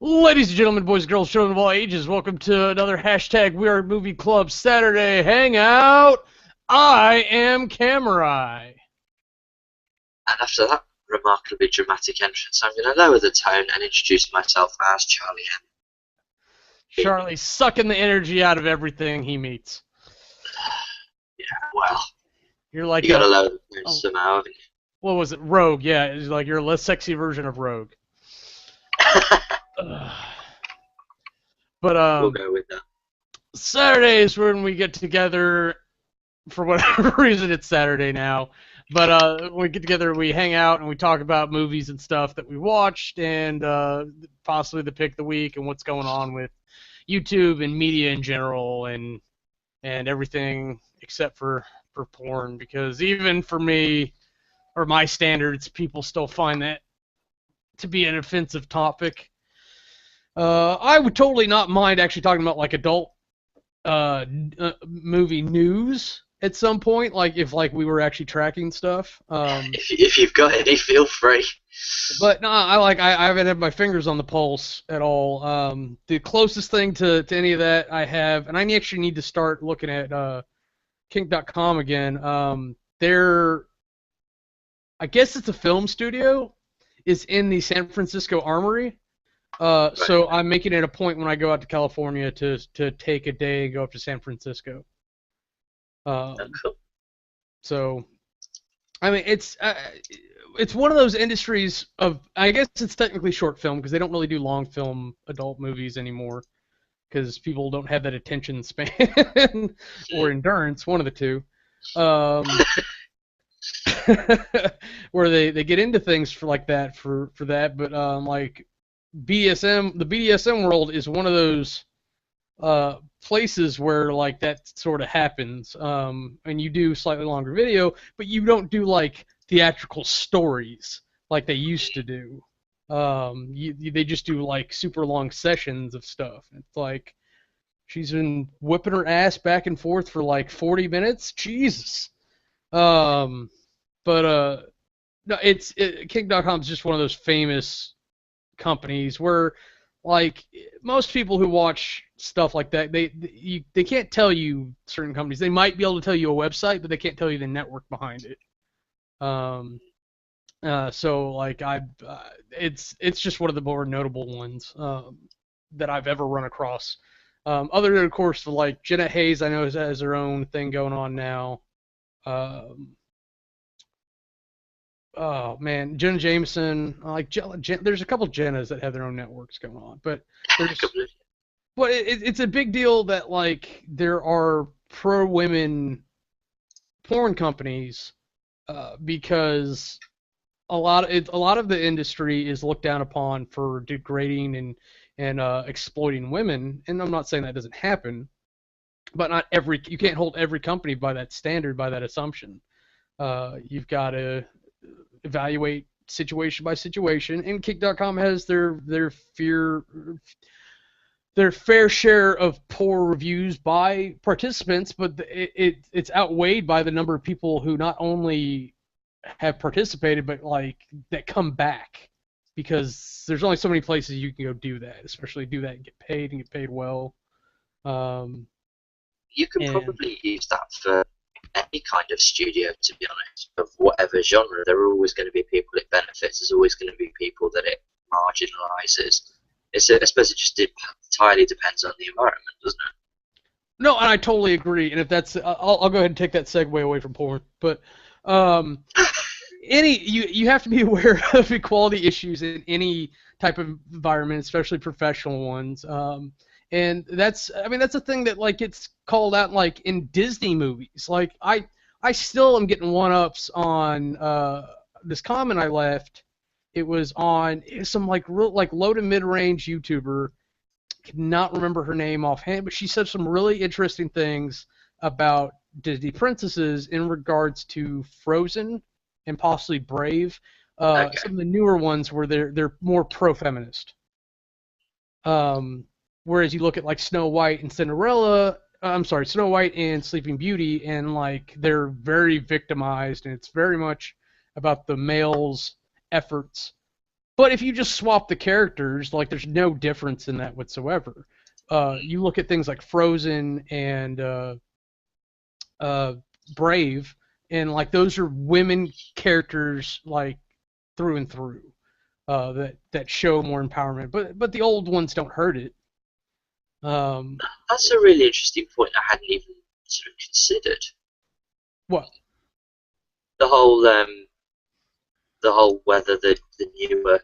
Ladies and gentlemen, boys and girls, children of all ages, welcome to another hashtag WeAreMovieClub Saturday Hangout. I am Kamurai. And after that remarkably dramatic entrance, I'm going to lower the tone and introduce myself as Charlie M. Charlie sucking the energy out of everything he meets. Yeah, well, You're like you got a, to lower the tone a somehow, haven't what was it, Rogue? Yeah, it's like you're a less sexy version of Rogue. you? But We'll go with that. Saturdays when we get together for whatever reason it's Saturday now. But when we get together, we hang out and we talk about movies and stuff that we watched and possibly the pick of the week and what's going on with YouTube and media in general and everything except for porn, because even for me or my standards, people still find that to be an offensive topic. I would totally not mind actually talking about like adult movie news at some point, like if like we were actually tracking stuff. If you've got any, feel free. But no, I haven't had my fingers on the pulse at all. The closest thing to any of that I have, and I actually need to start looking at kink.com again. I guess it's a film studio, is in the San Francisco Armory. Right. So I'm making it a point when I go out to California to take a day and go up to San Francisco. Oh, Um, cool. so I mean, it's one of those industries of, I guess it's technically short film because they don't really do long film adult movies anymore because people don't have that attention span or endurance, one of the two. Um, where they get into things for like that for that, but like BDSM, the BDSM world is one of those places where like that sort of happens, and you do slightly longer video, but you don't do like theatrical stories like they used to do. They just do like super long sessions of stuff. It's like she's been whipping her ass back and forth for like 40 minutes. Jesus. Um, but no, King.com is just one of those famous companies where like most people who watch stuff like that, they can't tell you certain companies. They might be able to tell you a website, but they can't tell you the network behind it. Um, so like it's just one of the more notable ones that I've ever run across. Other than of course like Jenna Hayes, I know has her own thing going on now. Um, oh man, Jenna Jameson, like there's a couple Jennas that have their own networks going on, but there's well, it's a big deal that like there are pro women porn companies because a lot of the industry is looked down upon for degrading and exploiting women, and I'm not saying that doesn't happen, but not every you can't hold every company by that standard, by that assumption. You've got to evaluate situation by situation, and Kick.com has their fair share of poor reviews by participants, but it's outweighed by the number of people who not only have participated, but like that come back, because there's only so many places you can go do that, especially do that and get paid well. Um, You can and probably use that for any kind of studio, to be honest, of whatever genre. There are always going to be people it benefits. There's always going to be people that it marginalises. I suppose it just entirely depends on the environment, doesn't it? no, and I totally agree. And if that's, I'll go ahead and take that segue away from porn, but um, you have to be aware of equality issues in any type of environment, especially professional ones. And that's I mean that's a thing that like gets called out like in Disney movies. Like I still am getting one ups on this comment I left. It was on some like real like low to mid range YouTuber. Cannot remember her name offhand, but she said some really interesting things about Disney princesses in regards to Frozen and possibly Brave. Okay. Some of the newer ones where they're more pro-feminist. Um, whereas you look at like Snow White and Cinderella, I'm sorry, Snow White and Sleeping Beauty, and like they're very victimized, and it's very much about the male's efforts But if you just swap the characters, like there's no difference in that whatsoever. You look at things like Frozen and uh, Brave, and like those are women characters like through and through. That show more empowerment, but the old ones don't hurt it. Um, That's a really interesting point I hadn't even sort of considered. what? The whole whether the newer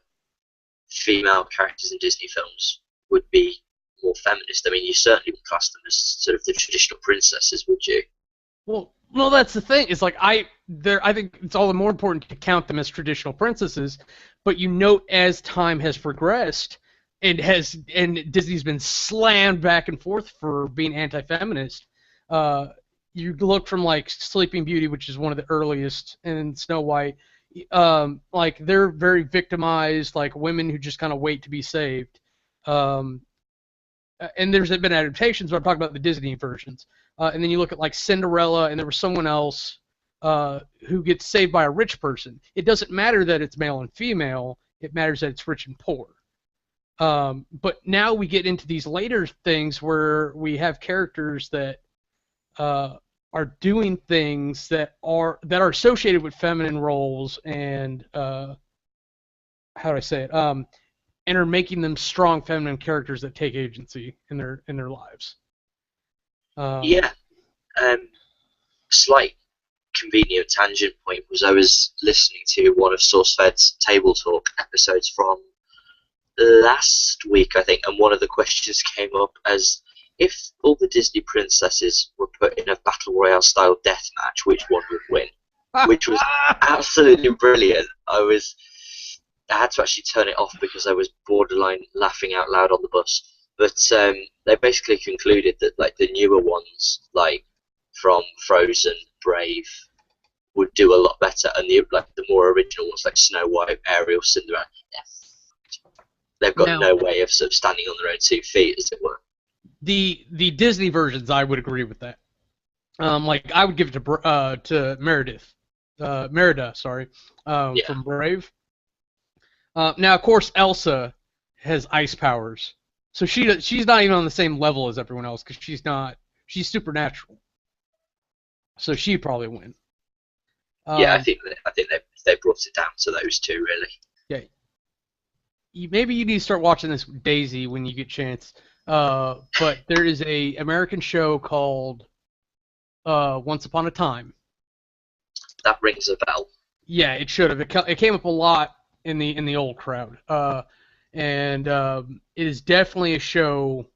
female characters in Disney films would be more feminist. I mean, you certainly would class them as sort of the traditional princesses, would you? Well, that's the thing. It's like I think it's all the more important to count them as traditional princesses. But you note as time has progressed, and Disney's been slammed back and forth for being anti-feminist. Uh, you look from like Sleeping Beauty, which is one of the earliest, and Snow White. Like they're very victimized, like women who just kind of wait to be saved. Um, and there's been adaptations, but I'm talking about the Disney versions. And then you look at like Cinderella, and there was someone else who gets saved by a rich person. It doesn't matter that it's male and female. It matters that it's rich and poor. But now we get into these later things where we have characters that are doing things that are associated with feminine roles and how do I say it? And are making them strong feminine characters that take agency in their lives. Yeah. Slight convenient tangent point was I was listening to one of SourceFed's Table Talk episodes from last week, I think, and one of the questions came up as if all the Disney princesses were put in a battle royale style death match, which one would win? Which was absolutely brilliant. I had to actually turn it off because I was borderline laughing out loud on the bus. But they basically concluded that like the newer ones, like from Frozen, Brave, would do a lot better, and the more original ones like Snow White, Ariel, Cinderella, they've got no way of sort of standing on their own 2 feet, as it were. The Disney versions, I would agree with that. Like I would give it to Merida, sorry, from Brave. Now, of course, Elsa has ice powers, so she's not even on the same level as everyone else because she's supernatural. So she'd probably win. Yeah, I think they brought it down to those two, really. Yeah. Maybe you need to start watching this Daisy when you get a chance. But there is a American show called Once Upon a Time. That rings a bell. Yeah, it should have. It came up a lot in the old crowd. And it is definitely a show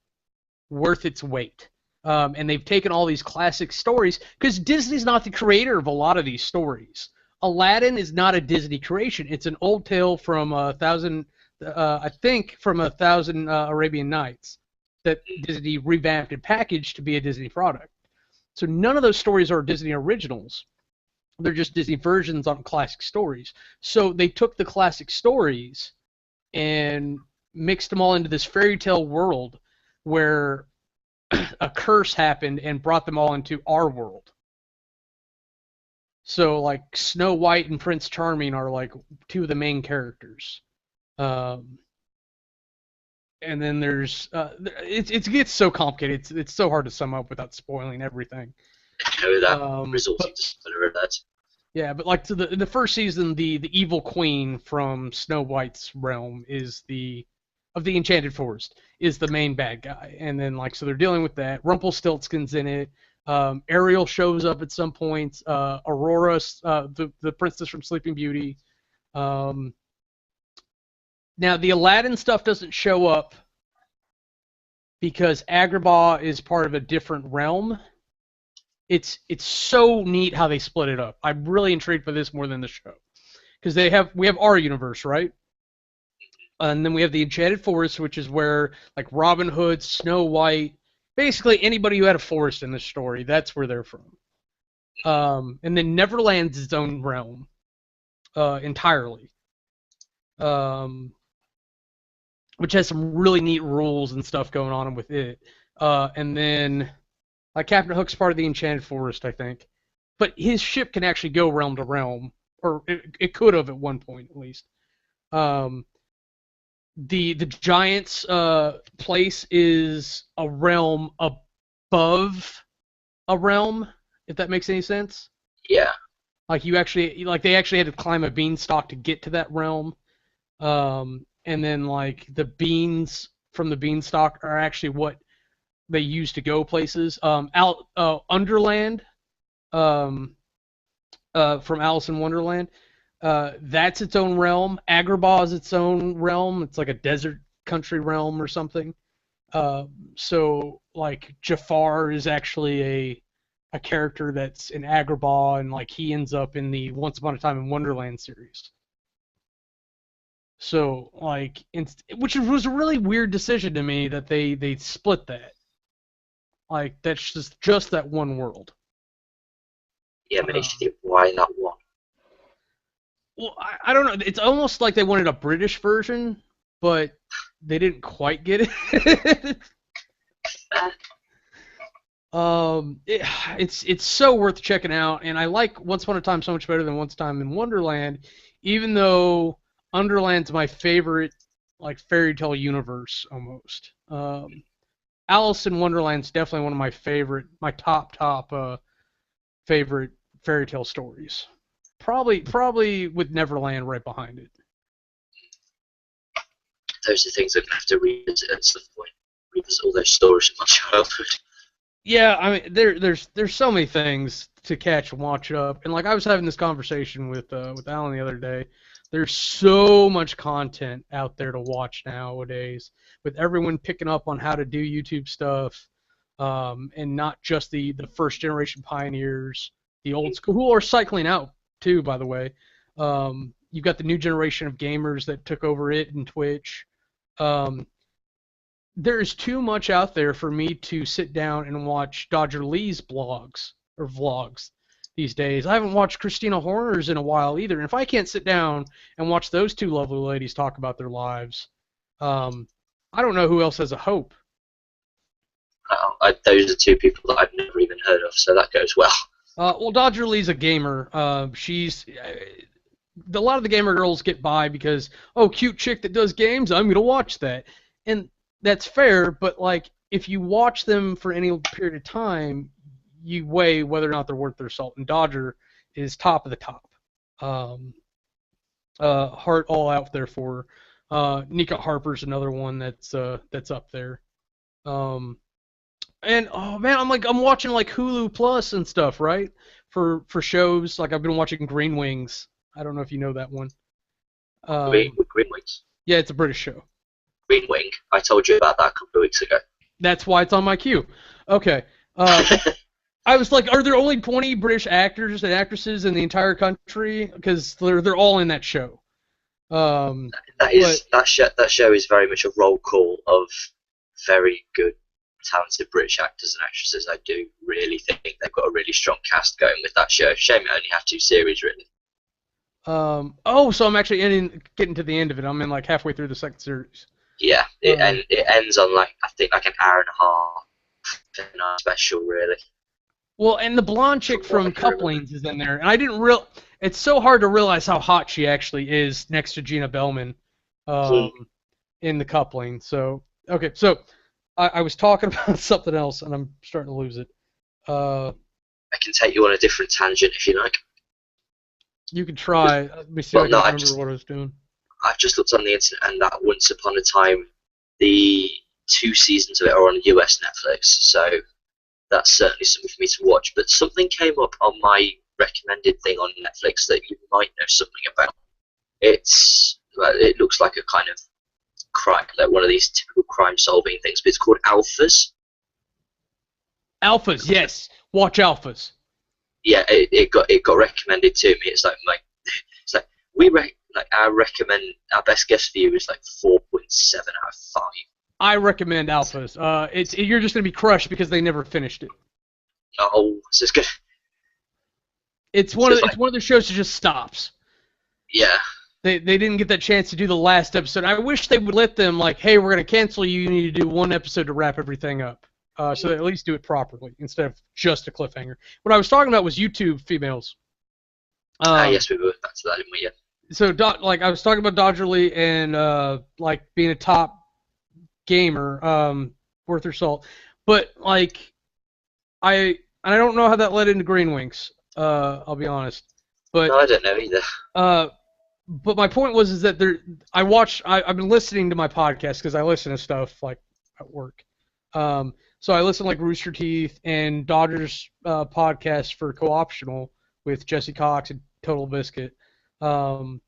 worth its weight. And they've taken all these classic stories because Disney's not the creator of a lot of these stories. Aladdin is not a Disney creation. It's an old tale from a thousand Arabian Nights that Disney revamped and packaged to be a Disney product. So none of those stories are Disney originals. They're just Disney versions on classic stories. So they took the classic stories and mixed them all into this fairy tale world where a curse happened and brought them all into our world. So like Snow White and Prince Charming are like two of the main characters. And then there's it gets so complicated. It's so hard to sum up without spoiling everything. Yeah, but like in the first season, the evil queen from Snow White's realm is of the Enchanted Forest is the main bad guy, and then like so they're dealing with that. Rumpelstiltskin's in it. Ariel shows up at some point. Aurora, the princess from Sleeping Beauty. Now the Aladdin stuff doesn't show up because Agrabah is part of a different realm. It's so neat how they split it up. I'm really intrigued by this more than the show because we have our universe, right? And then we have the Enchanted Forest, which is where like Robin Hood, Snow White, basically anybody who had a forest in this story, that's where they're from. And then Neverland's its own realm entirely, which has some really neat rules and stuff going on with it. And then like Captain Hook's part of the Enchanted Forest, I think. But his ship can actually go realm to realm, or it could have at one point at least. the Giants place is a realm above a realm, if that makes any sense. Yeah. Like they actually had to climb a beanstalk to get to that realm. And then like the beans from the beanstalk are actually what they use to go places. Underland, um, from Alice in Wonderland, that's its own realm. Agrabah is its own realm. It's like a desert country realm or something. So like Jafar is actually a character that's in Agrabah, and like he ends up in the Once Upon a Time in Wonderland series. So like, which was a really weird decision to me that they split that. Like that's just that one world. Yeah, makes you think, why that one? Well, I don't know. It's almost like they wanted a British version, but they didn't quite get it. It's so worth checking out, and I like Once Upon a Time so much better than Once Time in Wonderland, even though Underland's my favorite like fairy tale universe almost. Alice in Wonderland's definitely one of my top favorite fairy tale stories. Probably with Neverland right behind it. Those are things I'm gonna have to revisit at some point. Revisit all those stories from my childhood. Yeah, I mean there's so many things to catch and watch up, and like I was having this conversation with Alan the other day. There's so much content out there to watch nowadays, with everyone picking up on how to do YouTube stuff, and not just the first generation pioneers, the old school who are cycling out too, by the way. You've got the new generation of gamers that took over it and Twitch. Um, there's too much out there for me to sit down and watch Dodger Lee's blogs or vlogs these days. I haven't watched Christina Horner's in a while either. And if I can't sit down and watch those two lovely ladies talk about their lives, I don't know who else has a hope. Those are two people that I've never even heard of, so that goes well. Well, Dodger Lee's a gamer. She's a lot of the gamer girls get by because, oh, cute chick that does games, I'm gonna watch that, and that's fair. But like, if you watch them for any period of time, you weigh whether or not they're worth their salt. And Dodger is top of the top. Heart all out there for her. Nika Harper's another one that's up there. And oh man, I'm watching like Hulu Plus and stuff, right? For shows. Like I've been watching Green Wings. I don't know if you know that one. Green Wings. Yeah, it's a British show. Green Wing. I told you about that a couple of weeks ago. That's why it's on my queue. Okay. I was like, are there only 20 British actors and actresses in the entire country? Because they're all in that show. That show is very much a roll call of very good, talented British actors and actresses. I do really think they've got a really strong cast going with that show. Shame it only have 2 series, really. So I'm actually getting to the end of it. I'm in like halfway through the second series. Yeah, it ends on like I think like an hour and a half special, really. Well, and the blonde chick from Couplings is in there, and I didn't it's so hard to realize how hot she actually is next to Gina Bellman, in the Coupling. So okay, so I was talking about something else, and I'm starting to lose it. I can take you on a different tangent if you like. You can try. Let me see if I can remember what I was doing. I've just looked on the internet, and that Once Upon a Time, the 2 seasons of it are on US Netflix, so that's certainly something for me to watch. But something came up on my recommended thing on Netflix that you might know something about. It looks like a kind of crime, like one of these typical crime-solving things, but it's called Alphas. Alphas, yes. Watch Alphas. Yeah, it got recommended to me. It's like I recommend our best guess for you is like 4.7 out of 5. I recommend Alphas. You're just gonna be crushed because they never finished it. Oh, this is good. It's one of the shows that just stops. Yeah. They didn't get that chance to do the last episode. I wish they would let them like, hey, we're gonna cancel you. You need to do 1 episode to wrap everything up. So they at least do it properly instead of just a cliffhanger. What I was talking about was YouTube females. Yes, we were back to that, didn't we? Yeah. so like I was talking about Dodger Lee and like being a top gamer, worth their salt. But like I don't know how that led into Green Wings. I'll be honest. No, But I don't know either. uh, but my point was is that I've been listening to my podcast because I listen to stuff like at work. So I listen to like Rooster Teeth and Dodgers podcast for co-optional with Jesse Cox and Total Biscuit. Um,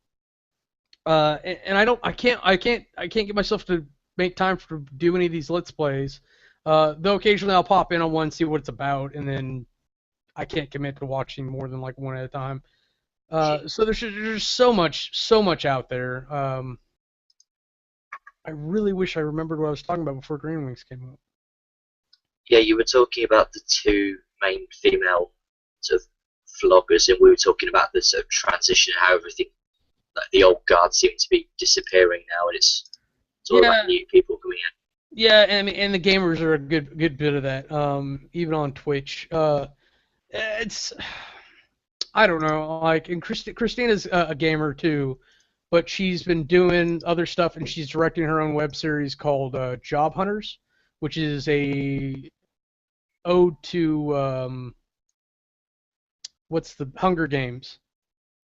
and I can't get myself to make time to do any of these let's plays. Though occasionally I'll pop in on one, see what it's about, and then I can't commit to watching more than like one at a time. So there's so much out there. I really wish I remembered what I was talking about before Green Wings came up. Yeah, you were talking about the two main female sort of vloggers, and we were talking about the sort of transition, how everything, like the old guard seem to be disappearing now, and it's all Yeah, about new people coming in. yeah, and the gamers are a good bit of that. Even on Twitch. It's I don't know, like, and Christina's a gamer too, but she's been doing other stuff, and she's directing her own web series called Job Hunters, which is a ode to what's the Hunger Games,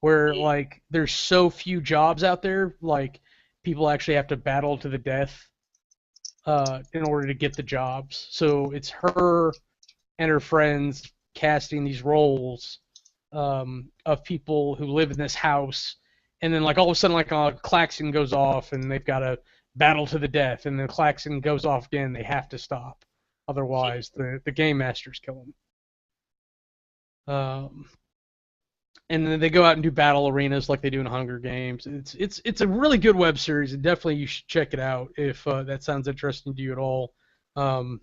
where Mm. like there's so few jobs out there, like people actually have to battle to the death in order to get the jobs. So it's her and her friends casting these roles of people who live in this house, and then like all of a sudden like a klaxon goes off, and they've got to battle to the death, and the klaxon goes off again. They have to stop, otherwise the game masters kill them. And then they go out and do battle arenas like they do in Hunger Games. It's a really good web series, and definitely you should check it out if that sounds interesting to you at all. Um,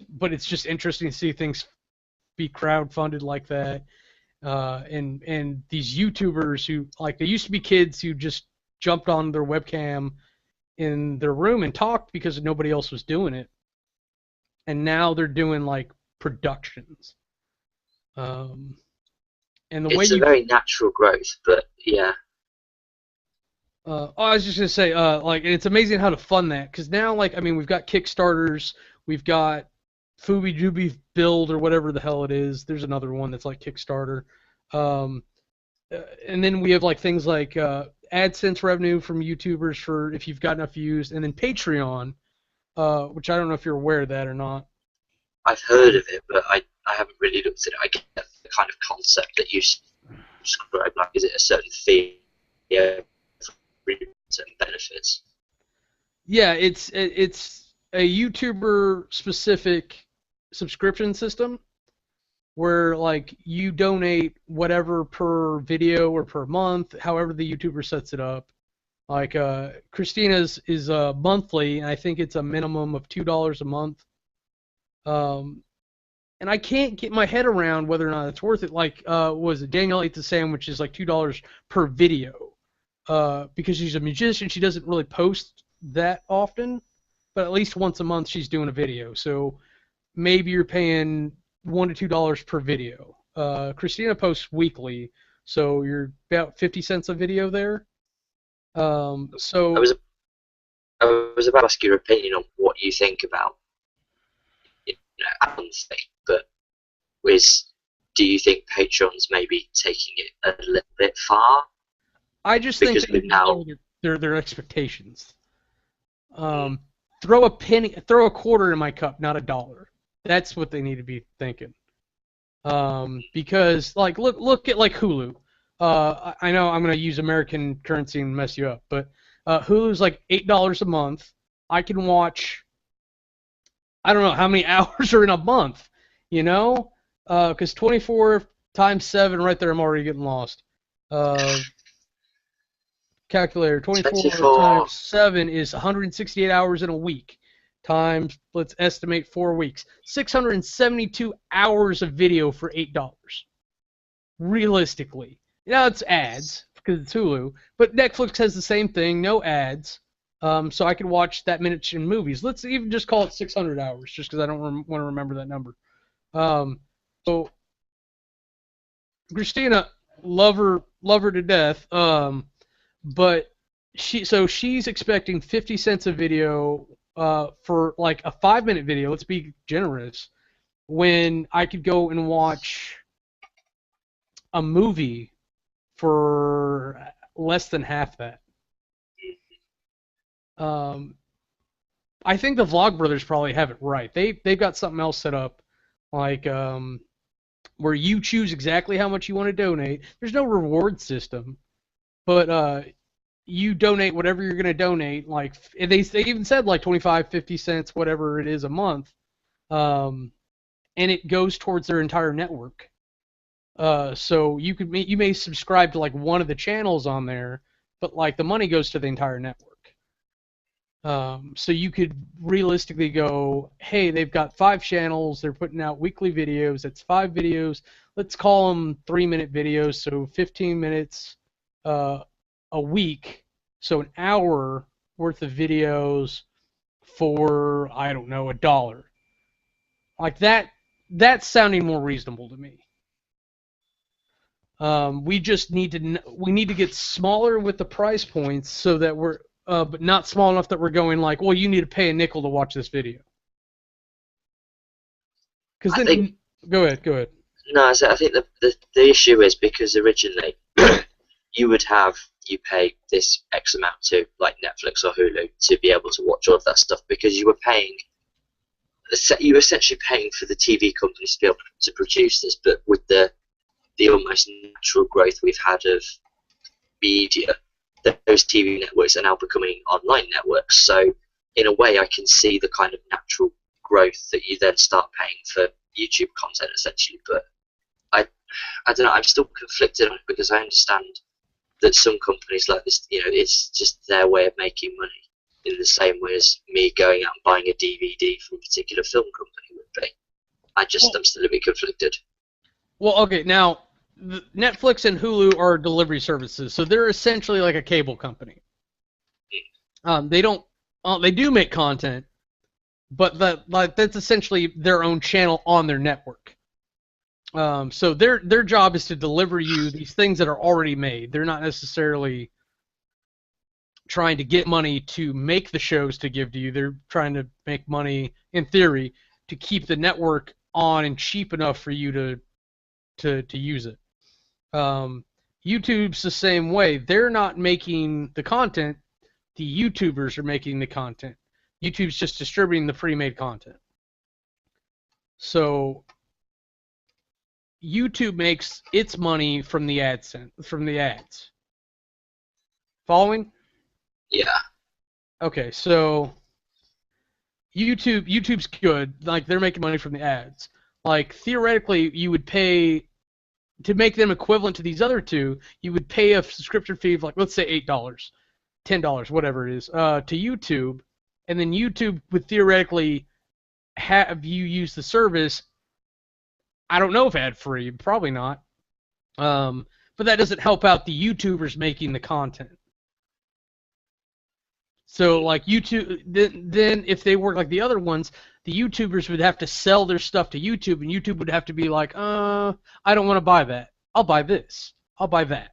but it's just interesting to see things be crowdfunded like that. And these YouTubers who like they used to be kids who just jumped on their webcam in their room and talked because nobody else was doing it, and now they're doing like productions. Um, and the way It's a you very natural growth, but yeah, I was just gonna say, like, and it's amazing how to fund that because now, like, I mean, we've got Kickstarters, we've got Fooby Dooby Build or whatever the hell it is. There's another one that's like Kickstarter, um, and then we have like things like AdSense revenue from YouTubers for if you've got enough views, and then Patreon, which I don't know if you're aware of that or not. I've heard of it, but I haven't really looked at it. I get the kind of concept that you described. Like, is it a certain fee? Yeah, for certain benefits. Yeah, it's a YouTuber specific subscription system where like you donate whatever per video or per month, however the YouTuber sets it up. Like Christina's is monthly, and I think it's a minimum of $2 a month. Um, and I can't get my head around whether or not it's worth it. Like, was it Daniel Ate the Sandwich is like $2 per video. Because she's a musician, she doesn't really post that often, but at least once a month she's doing a video. So maybe you're paying $1 to $2 per video. Christina posts weekly, so you're about 50 cents a video there. I So was I was about to ask your opinion on what you think about Alan's thing, but is do you think Patreon's maybe taking it a little bit far? I just think Because they we've need to now lower their expectations. Throw a penny, throw a quarter in my cup, not a dollar. That's what they need to be thinking. Because like look at like Hulu. I know I'm gonna use American currency and mess you up, but Hulu's like $8 a month. I can watch I don't know how many hours are in a month, you know? Because 24 times 7 right there, I'm already getting lost. Uh, calculator, 24 24. times 7 is 168 hours in a week. Times, let's estimate 4 weeks. 672 hours of video for $8. Realistically. Now it's ads, because it's Hulu, but Netflix has the same thing, no ads. So I can watch that much in movies. Let's even just call it 600 hours, just because I don't want to remember that number. So Christina, love her love her to death. But she's expecting 50 cents a video for like a 5-minute video. Let's be generous. When I could go and watch a movie for less than half that. I think the Vlogbrothers probably have it right. They've got something else set up, like where you choose exactly how much you want to donate. There's no reward system, but you donate whatever you're going to donate. Like they even said like 25, 50 cents, whatever it is a month, and it goes towards their entire network. So you may subscribe to like one of the channels on there, but like the money goes to the entire network. So you could realistically go, hey, they've got 5 channels, they're putting out weekly videos, that's 5 videos, let's call them 3-minute videos, so 15 minutes a week, so an hour worth of videos for, I don't know, $1. Like that's sounding more reasonable to me. We just need to get smaller with the price points so that we're but not small enough that we're going like, well, you need to pay a nickel to watch this video. Because then, go ahead. No, I think the issue is because originally you pay this X amount to like Netflix or Hulu to be able to watch all of that stuff because you were essentially paying for the TV companies to be able to produce this, but with the almost natural growth we've had of media, those TV networks are now becoming online networks. So in a way, I can see the kind of natural growth that you then start paying for YouTube content, essentially. But I don't know. I'm still conflicted on it because I understand that some companies like this, it's just their way of making money in the same way as me going out and buying a DVD from a particular film company would be. I'm still a bit conflicted. Well, okay, now Netflix and Hulu are delivery services, so they're essentially like a cable company. They do make content, but that's essentially their own channel on their network. So their job is to deliver you these things that are already made. They're not necessarily trying to get money to make the shows to give to you. They're trying to make money, in theory, to keep the network on and cheap enough for you to use it. YouTube's the same way. They're not making the content. The YouTubers are making the content. YouTube's just distributing the pre-made content. So YouTube makes its money from the ads. Following? Yeah. Okay, so YouTube's good. Like they're making money from the ads. Like theoretically, you would pay to make them equivalent to these other two. You would pay a subscription fee of like, let's say $8, $10, whatever it is, to YouTube, and then YouTube would theoretically have you use the service. I don't know if ad-free, probably not. But that doesn't help out the YouTubers making the content. So like YouTube, then if they work like the other ones, the YouTubers would have to sell their stuff to YouTube, and YouTube would have to be like, I don't want to buy that. I'll buy this. I'll buy that.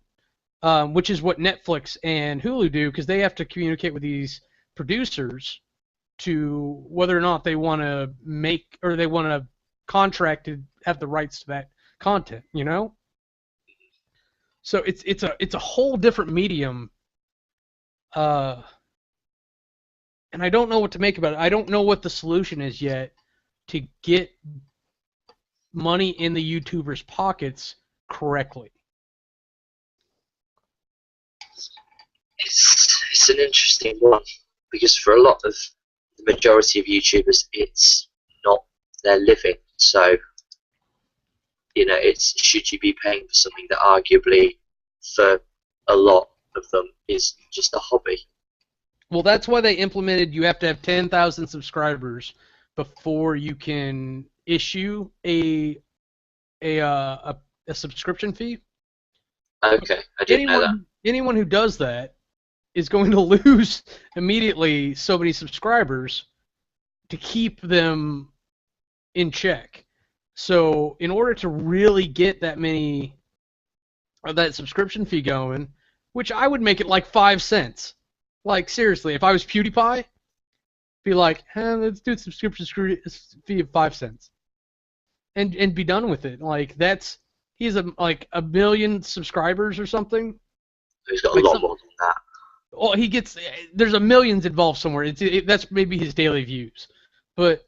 Which is what Netflix and Hulu do, because they have to communicate with these producers to whether or not they want to make or they want to contract to have the rights to that content. So it's a whole different medium. And I don't know what to make about it. I don't know what the solution is yet to get money in the YouTubers' pockets correctly. It's an interesting one because for a lot of the majority of YouTubers, it's not their living. So, it's should you be paying for something that arguably for a lot of them is just a hobby. Well, that's why they implemented you have to have 10,000 subscribers before you can issue a subscription fee. Okay, I didn't know that. Anyone who does that is going to lose immediately so many subscribers to keep them in check. So in order to really get that many that subscription fee going, which I would make it like 5 cents. Like seriously, if I was PewDiePie, be like, let's do a subscription fee of 5 cents, and be done with it. Like he's like a million subscribers or something. He's got a Like lot more than that. Well, there's a millions involved somewhere. That's maybe his daily views, but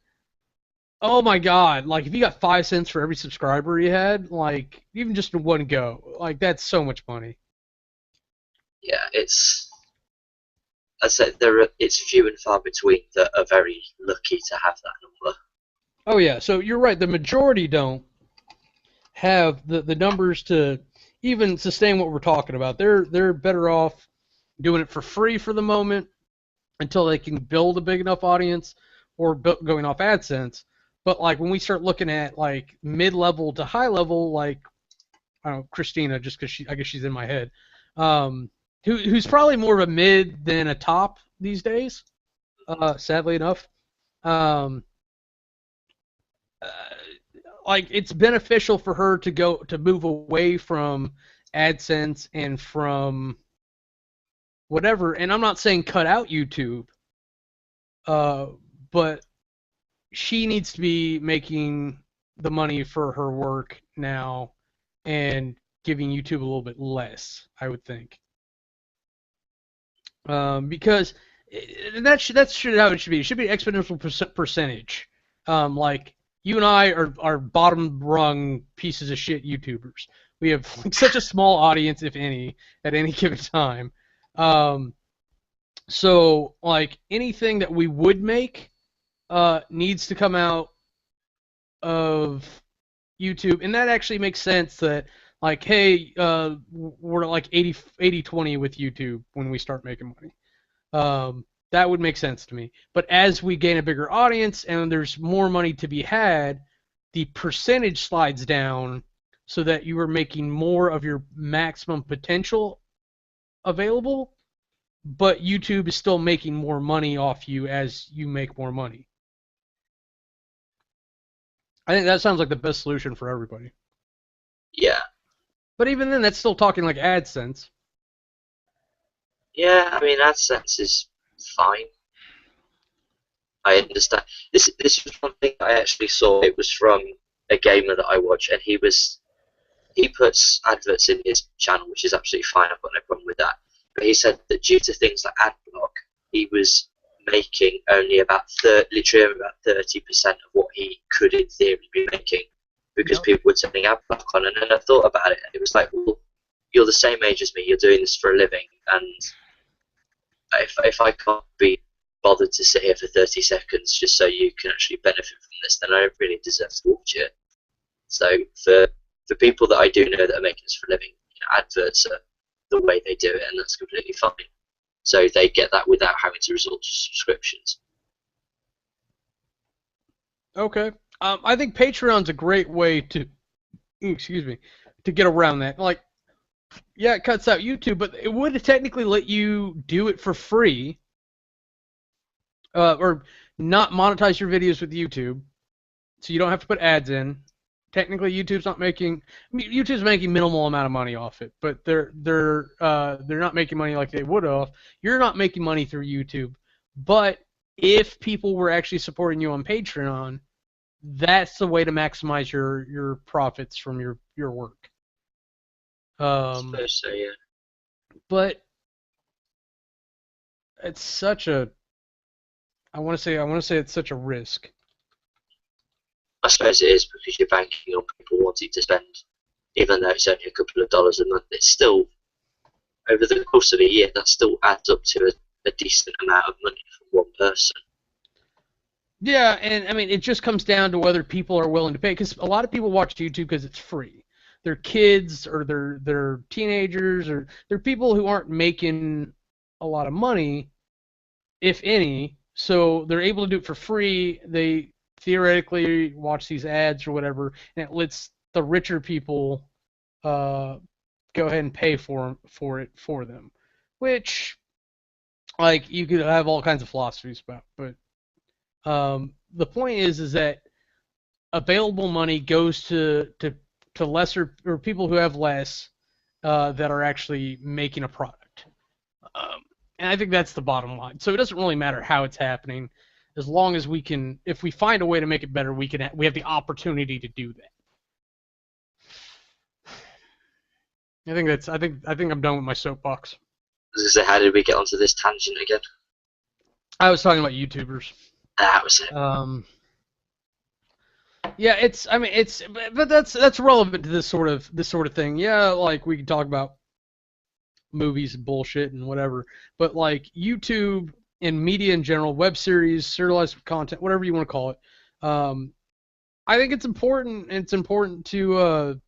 oh my god, like if you got 5 cents for every subscriber he had, like even just in one go, like that's so much money. Yeah, I said it's few and far between that are very lucky to have that number. Oh yeah, so you're right. The majority don't have the numbers to even sustain what we're talking about. They're better off doing it for free for the moment until they can build a big enough audience or going off AdSense. But like when we start looking at like mid-level to high-level, like I don't know, Christina, just because I guess she's in my head, who's probably more of a mid than a top these days, sadly enough. Um, uh, like it's beneficial for her to move away from AdSense and from whatever. And I'm not saying cut out YouTube, but she needs to be making the money for her work now and giving YouTube a little bit less, I would think. Because that's how it should be. It should be exponential percentage. Like you and I are bottom rung pieces of shit YouTubers. We have like, such a small audience, if any, at any given time. So like anything that we would make needs to come out of YouTube, and that actually makes sense that like, hey, we're like 80-20 with YouTube when we start making money. That would make sense to me. But as we gain a bigger audience and there's more money to be had, the percentage slides down so that you are making more of your maximum potential available, but YouTube is still making more money off you as you make more money. I think that sounds like the best solution for everybody. Yeah. But even then, that's still talking like AdSense. Yeah, I mean AdSense is fine. I understand. This was one thing I actually saw. It was from a gamer that I watch, and he puts adverts in his channel, which is absolutely fine. I've got no problem with that. But he said that due to things like AdBlock, he was making only literally about 30% of what he could in theory be making because people were turning AdBlock on. And then I thought about it, and it was like, well, you're the same age as me. You're doing this for a living, and if I can't be bothered to sit here for 30 seconds just so you can actually benefit from this, then I don't really deserve to watch it. So for people that I do know that are making this for a living, adverts are the way they do it, and that's completely fine. So they get that without having to resort to subscriptions. Okay. I think Patreon's a great way to, to get around that. Like, yeah, it cuts out YouTube, but it would technically let you do it for free, or not monetize your videos with YouTube, so you don't have to put ads in. Technically, YouTube's making minimal amount of money off it, but they're not making money like they would have. You're not making money through YouTube, but if people were actually supporting you on Patreon, that's the way to maximize your profits from your work. I suppose so, yeah. But it's such a I want to say it's such a risk. I suppose it is because you're banking on people wanting to spend, even though it's only a couple of dollars a month. It's still, over the course of a year, that still adds up to a decent amount of money from one person. Yeah, and I mean, it just comes down to whether people are willing to pay. Because a lot of people watch YouTube because it's free. They're kids or they're teenagers or they're people who aren't making a lot of money, if any. So they're able to do it for free. They theoretically watch these ads or whatever, and it lets the richer people go ahead and pay for it for them. Which, like, you could have all kinds of philosophies about, but the point is that available money goes to lesser or people who have less, that are actually making a product. And I think that's the bottom line. So it doesn't really matter how it's happening, as long as we can, if we find a way to make it better, we have the opportunity to do that. I think I'm done with my soapbox. So how did we get onto this tangent again? I was talking about YouTubers. That was it. Yeah, but that's relevant to this sort of thing. Yeah, like we can talk about movies and bullshit and whatever, but like YouTube and media in general, web series, serialized content, whatever you want to call it, I think it's important. It's important to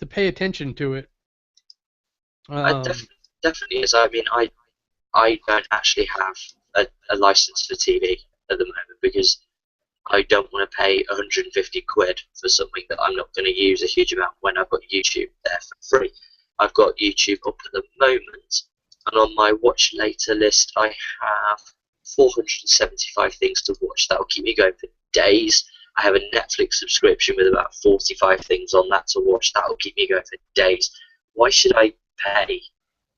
pay attention to it. Definitely is. I mean, I don't actually have a license for TV at the moment because I don't want to pay 150 quid for something that I'm not going to use a huge amount when I've got YouTube there for free. I've got YouTube up at the moment, and on my watch later list I have 475 things to watch. That will keep me going for days. I have a Netflix subscription with about 45 things on that to watch. That will keep me going for days. Why should I pay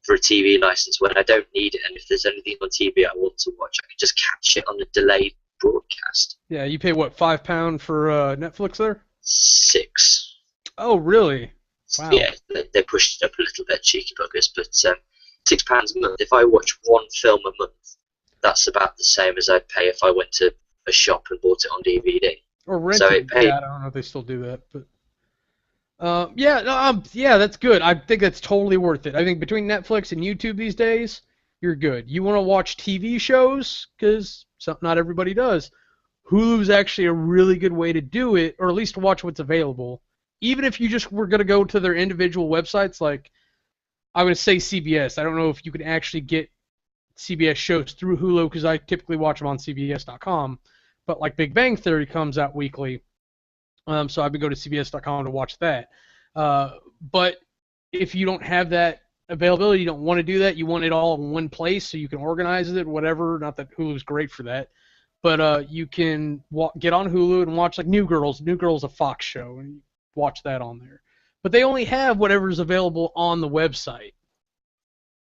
for a TV license when I don't need it? And if there's anything on TV I want to watch, I can just catch it on a delayed broadcast. Yeah, you pay what, £5 for Netflix there? 6. Oh, really? Wow. Yeah, they pushed it up a little bit, cheeky buggers, but £6 a month. If I watch one film a month, that's about the same as I'd pay if I went to a shop and bought it on DVD. Or rented. Yeah, I don't know if they still do that, but yeah, that's good. I think that's totally worth it. I think between Netflix and YouTube these days, you're good. You want to watch TV shows, because not everybody does. Hulu's actually a really good way to do it, or at least watch what's available. Even if you just were going to go to their individual websites, like I'm going to say CBS. I don't know if you can actually get CBS shows through Hulu, because I typically watch them on CBS.com. But like Big Bang Theory comes out weekly, so I've been going to CBS.com to watch that. But if you don't have that availability, you don't want to do that, you want it all in one place so you can organize it, whatever. Not that Hulu's great for that. But you can get on Hulu and watch like New Girls. New Girls, a Fox show, and you watch that on there. But they only have whatever's available on the website.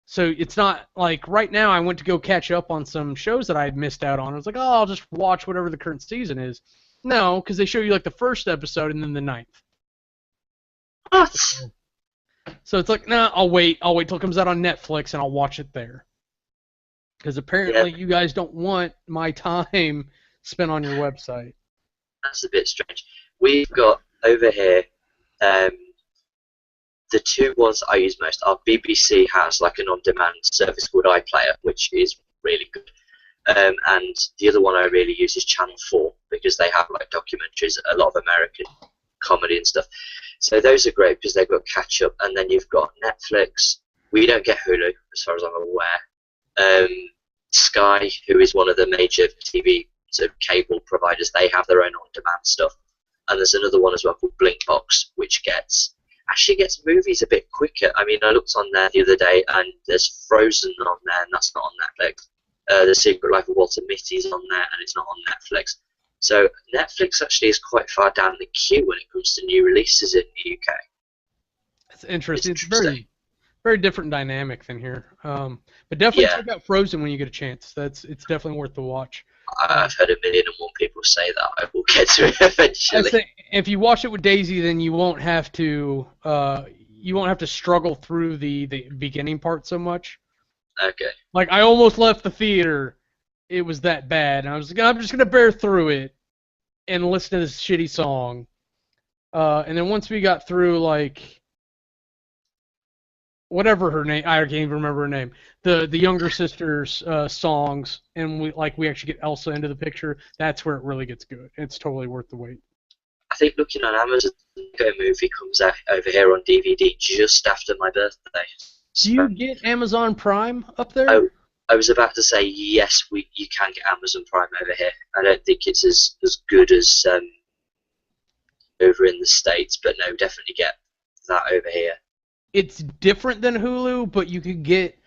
So it's not like right now I went to go catch up on some shows that I had missed out on. I was like, oh, I'll just watch whatever the current season is. No, because they show you like the first episode and then the 9th. What? So it's like, nah, I'll wait till it comes out on Netflix and I'll watch it there. Because apparently you guys don't want my time spent on your website. That's a bit strange. We've got over here, the two ones I use most are BBC has like an on-demand service called iPlayer, which is really good. And the other one I really use is Channel 4, because they have like documentaries, a lot of American comedy and stuff. So those are great because they've got catch-up. And then you've got Netflix. We don't get Hulu, as far as I'm aware. Sky, who is one of the major TV sort of cable providers, they have their own on-demand stuff. And there's another one as well called Blinkbox, which actually gets movies a bit quicker. I mean, I looked on there the other day, and there's Frozen on there, and that's not on Netflix. The Secret Life of Walter Mitty's on there, and it's not on Netflix. So Netflix actually is quite far down the queue when it comes to new releases in the UK. That's interesting. It's very, very different dynamic than here. But definitely check out Frozen when you get a chance. It's definitely worth the watch. I've heard 1,000,001 people say that. I will get to it eventually. I say if you watch it with Daisy, then you won't have to struggle through the beginning part so much. Okay. Like I almost left the theater. It was that bad, and I was like, I'm just gonna bear through it and listen to this shitty song. And then once we got through like whatever her name, I can't even remember her name. The younger sister's songs, and we actually get Elsa into the picture. That's where it really gets good. It's totally worth the wait. I think looking on Amazon, a movie comes out over here on DVD just after my birthday. Do you get Amazon Prime up there? I was about to say yes. You can get Amazon Prime over here. I don't think it's as good as over in the States, but no, definitely get that over here. It's different than Hulu, but you could get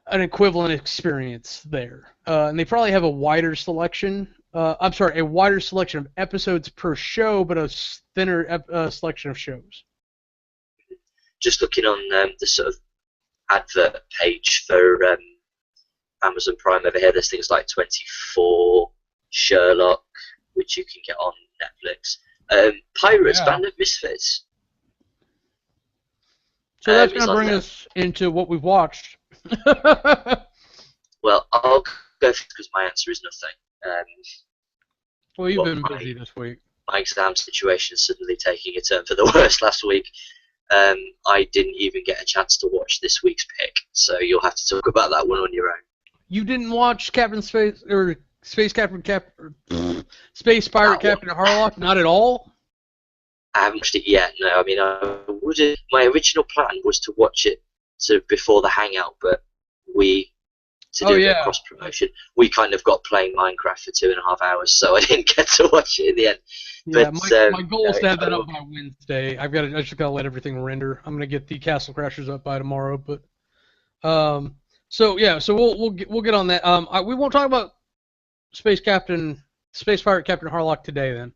an equivalent experience there. And they probably have a wider selection. A wider selection of episodes per show, but a thinner selection of shows. just looking on the sort of advert page for Amazon Prime over here, there's things like 24, Sherlock, which you can get on Netflix. Pirates, Band of Misfits. So that's going to bring us into what we've watched. Well, I'll go because my answer is nothing. Well, you've been busy this week. My exam situation is suddenly taking a turn for the worse last week. I didn't even get a chance to watch this week's pick, so you'll have to talk about that one on your own. You didn't watch Captain Space or Space Captain Space Pirate Captain Harlock? Not at all? I haven't watched it yet. No, I mean, I would. My original plan was to watch it before the Hangout, but to do a cross promotion, we kind of got playing Minecraft for 2.5 hours, so I didn't get to watch it in the end. Yeah, my goal is to have that up by Wednesday. I just gotta let everything render. I'm gonna get the Castle Crashers up by tomorrow, but so we'll get on that. We won't talk about Space Pirate Captain Harlock today. Then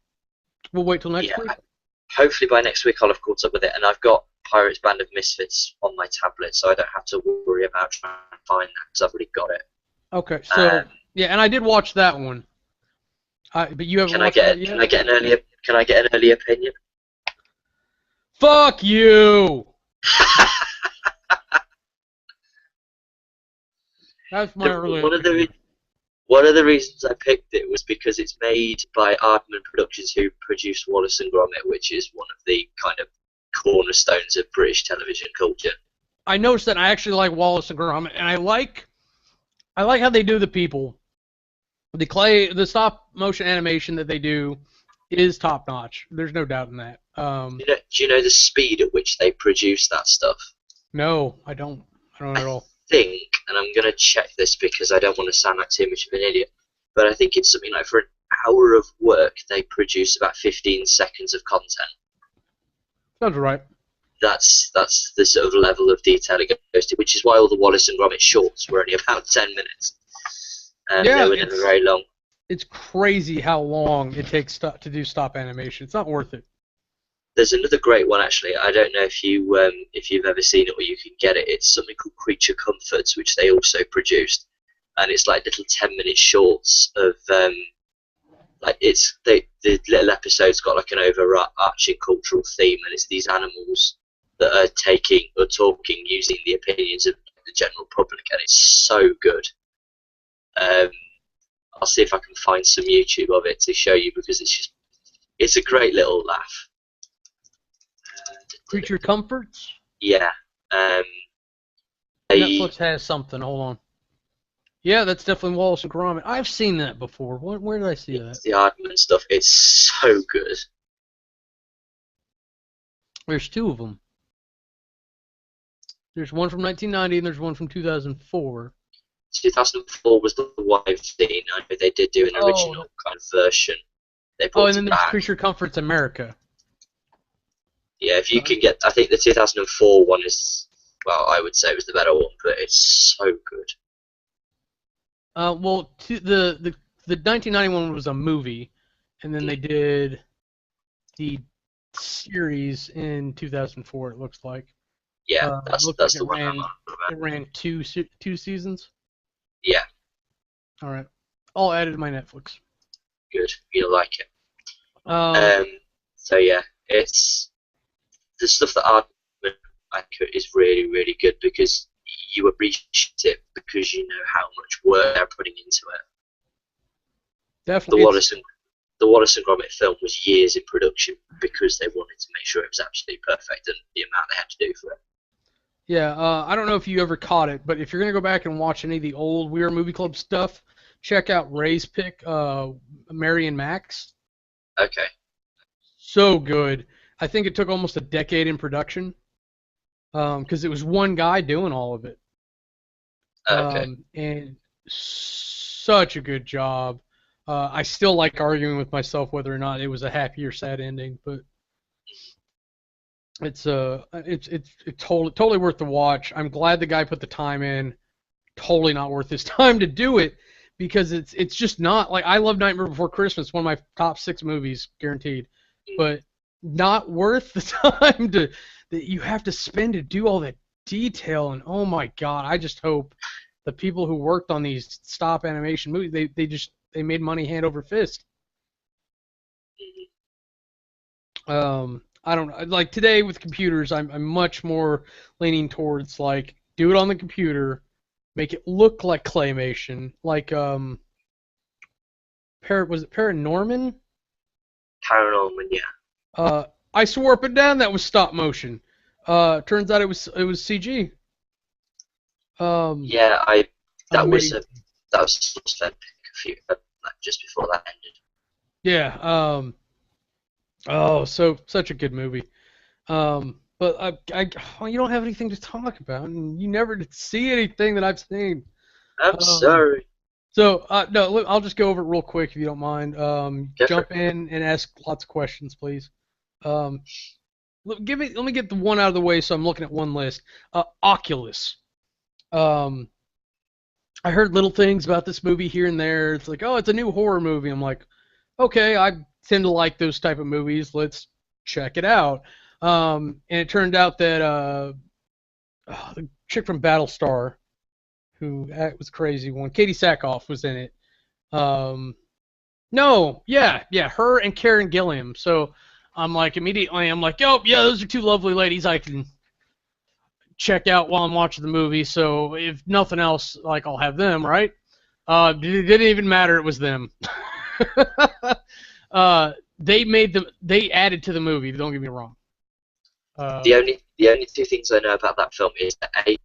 we'll wait till next week. Hopefully by next week I'll have caught up with it, and I've got Pirates Band of Misfits on my tablet, so I don't have to worry about trying to find that because I've already got it. Okay, so and I did watch that one. But you haven't watched it yet? Can I get an early opinion? Fuck you! That's my early opinion. One of the reasons I picked it was because it's made by Aardman Productions, who produce Wallace and Gromit, which is one of the kind of cornerstones of British television culture. I noticed that I actually like Wallace and Gromit, and I like how they do the people. The stop motion animation that they do is top notch. There's no doubt in that. Do you know the speed at which they produce that stuff? No, I don't. I don't at all. I think, and I'm going to check this because I don't want to sound like too much of an idiot, but I think it's something like for an hour of work they produce about 15 seconds of content. Sounds right. That's the sort of level of detail it goes to, which is why all the Wallace and Gromit shorts were only about 10 minutes. They were never very long. It's crazy how long it takes to do stop animation. It's not worth it. There's another great one actually. I don't know if you've ever seen it or you can get it. It's something called Creature Comforts, which they also produced, and it's like little 10-minute shorts of the little episode's got like an overarching cultural theme, and it's these animals that are talking using the opinions of the general public, and it's so good. I'll see if I can find some YouTube of it to show you because it's a great little laugh. Creature Comforts? Yeah. Netflix has something. Hold on. Yeah, that's definitely Wallace and Gromit. I've seen that before. Where did I see that? The Aardman stuff. It's so good. There's two of them. There's one from 1990 and there's one from 2004. 2004 was the one I've seen. I know they did do an original kind of version. And then there's Creature Comforts America. Yeah, if you can get, I think the 2004 one is, well, I would say it was the better one, but it's so good. The 1991 was a movie, and then they did the series in 2004. It looks like. Yeah, that's the one. It ran two seasons. Yeah. All right, I'll add it to my Netflix. Good, you'll like it. So yeah, it's the stuff that Aardman is really, really good because you appreciate it because you know how much work they're putting into it. Definitely. The Wallace and Gromit film was years in production because they wanted to make sure it was absolutely perfect and the amount they had to do for it. Yeah, I don't know if you ever caught it, but if you're going to go back and watch any of the old WeAreMovieClub stuff, check out Ray's pick, Mary and Max. Okay. So good. I think it took almost a decade in production because it was one guy doing all of it. Okay. And such a good job. I still like arguing with myself whether or not it was a happy or sad ending, but it's totally worth the watch. I'm glad the guy put the time in. Totally not worth his time to do it because it's just not like I love Nightmare Before Christmas, one of my top 6 movies guaranteed, but not worth the time to that you have to spend to do all that detail, and oh my god, I just hope the people who worked on these stop animation movies, they made money hand over fist. I don't know. Like today with computers, I'm much more leaning towards like do it on the computer, make it look like claymation, like was it Paranorman? Paranorman, yeah. I swore up and down that was stop motion. Turns out it was CG. Yeah, that was Amazing. that was suspect a few like just before that ended. Yeah. Oh, such a good movie. But well, you don't have anything to talk about, and you never did see anything that I've seen. I'm Um, sorry. so no, look, I'll just go over it real quick if you don't mind. Go for it. Jump in and ask lots of questions, please. Um, let me get the one out of the way, so I'm looking at one list. Oculus. Um, I heard little things about this movie here and there. It's like, oh, it's a new horror movie. I'm like, okay, I tend to like those type of movies. Let's check it out. And it turned out that the chick from Battlestar, who that was a crazy one, Katie Sackhoff was in it. No, yeah, her and Karen Gilliam. So I'm like immediately, I'm like, oh yeah, those are two lovely ladies I can check out while I'm watching the movie. So if nothing else, like I'll have them, right? It didn't even matter. It was them. They added to the movie. Don't get me wrong. The only two things I know about that film is that Karen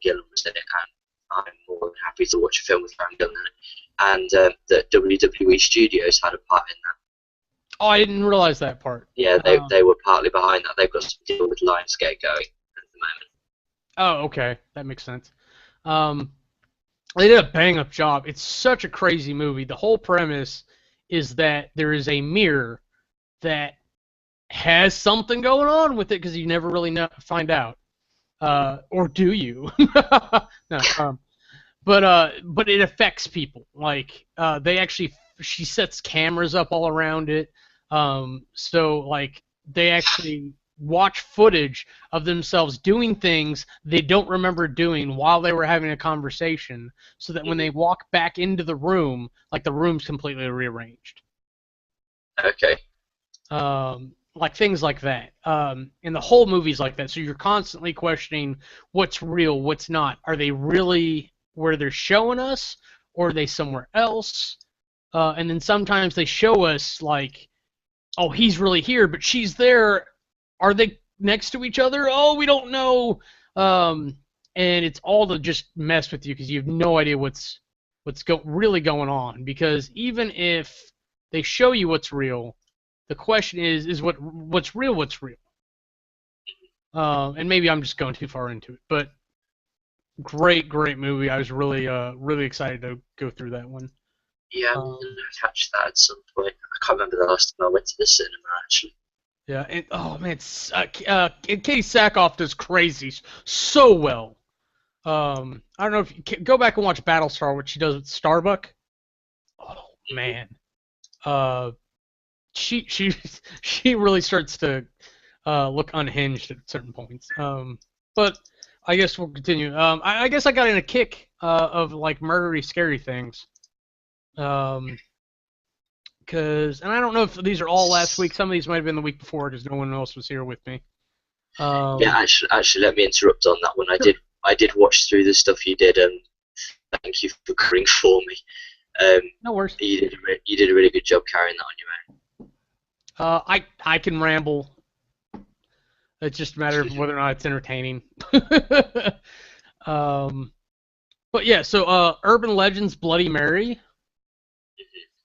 Gillan was in it, and I'm more than happy to watch a film with Karen Gillan in it, and that WWE Studios had a part in that. Oh, I didn't realize that part. Yeah, they were partly behind that. They've got some deal with Lionsgate going at the moment. Oh, okay, that makes sense. They did a bang up job. It's such a crazy movie. The whole premise is that there is a mirror that has something going on with it because you never really find out. Or do you? No. But it affects people. Like she sets cameras up all around it. So like they actually watch footage of themselves doing things they don't remember doing while they were having a conversation, so that when they walk back into the room, like the room's completely rearranged. Okay. Like things like that. And the whole movie's like that. So you're constantly questioning what's real, what's not. Are they really where they're showing us, or are they somewhere else? And then sometimes they show us like, oh, he's really here, but she's there. Are they next to each other? Oh, we don't know. And it's all to just mess with you because you have no idea what's really going on. Because even if they show you what's real, the question is what's real? What's real? And maybe I'm just going too far into it, but great movie. I was really excited to go through that one. Yeah, I'm gonna catch that at some point. I can't remember the last time I went to the cinema actually. Yeah, and oh man, Katie Sackhoff does crazy so well. I don't know if you can go back and watch Battlestar, what she does with Starbuck. Oh man, she she really starts to look unhinged at certain points. But I guess we'll continue. I guess I got in a kick of like murdery, scary things. Because, and I don't know if these are all last week. Some of these might have been the week before because no one else was here with me. Yeah, actually, let me interrupt on that one. I did watch through the stuff you did, and thank you for covering for me. No worries. You did a really good job carrying that on your own. I can ramble. It's just a matter of whether or not it's entertaining. But yeah, so Urban Legends Bloody Mary.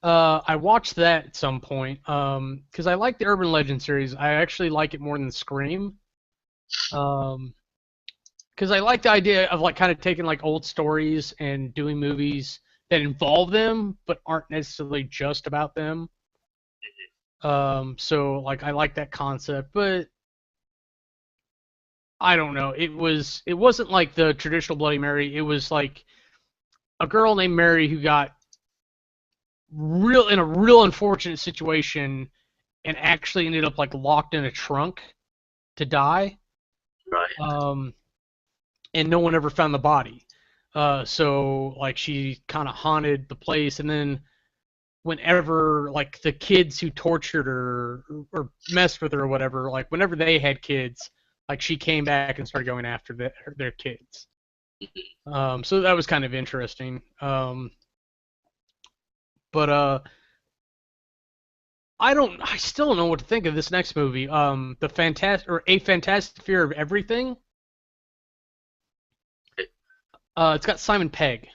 I watched that at some point because I like the Urban Legend series. I actually like it more than Scream. Because I like the idea of like kind of taking like old stories and doing movies that involve them but aren't necessarily just about them. So like I like that concept, but I don't know. It wasn't like the traditional Bloody Mary. It was like a girl named Mary who got in a real unfortunate situation and actually ended up like locked in a trunk to die. Right. And no one ever found the body. So like she kind of haunted the place, and then whenever like the kids who tortured her or messed with her or whatever, like whenever they had kids, like she came back and started going after their kids. So that was kind of interesting. But I still don't know what to think of this next movie. A Fantastic Fear of Everything. It's got Simon Pegg.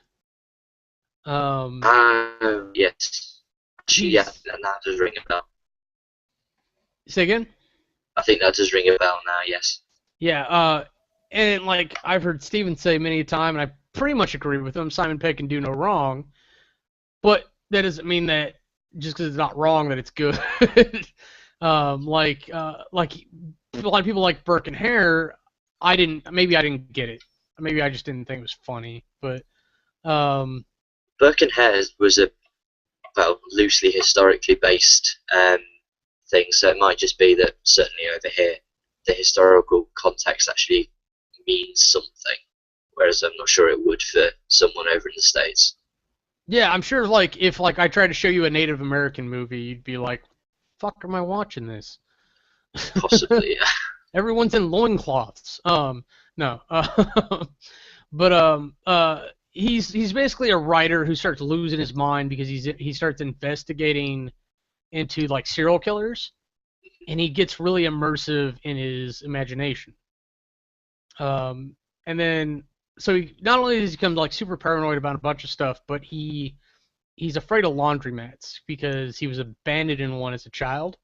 Yes. Actually, yeah, He's that does ring a bell. Say again? I think that does ring a bell now. Yes. Yeah. And like I've heard Steven say many a time, and I pretty much agree with him. Simon Pegg can do no wrong, but that doesn't mean that just because it's not wrong that it's good. Like a lot of people like Burke and Hare. Maybe I didn't get it. Maybe I just didn't think it was funny. But um, Burke and Hare was a loosely historically based thing, so it might just be that certainly over here the historical context actually means something, whereas I'm not sure it would for someone over in the States. yeah, I'm sure like if like I tried to show you a Native American movie, you'd be like, "Fuck, am I watching this?" Possibly, yeah. Everyone's in loincloths. No. But he's basically a writer who starts losing his mind because he starts investigating into like serial killers, and he gets really immersive in his imagination. And then so not only does he become like super paranoid about a bunch of stuff, but he's afraid of laundromats because he was abandoned in one as a child.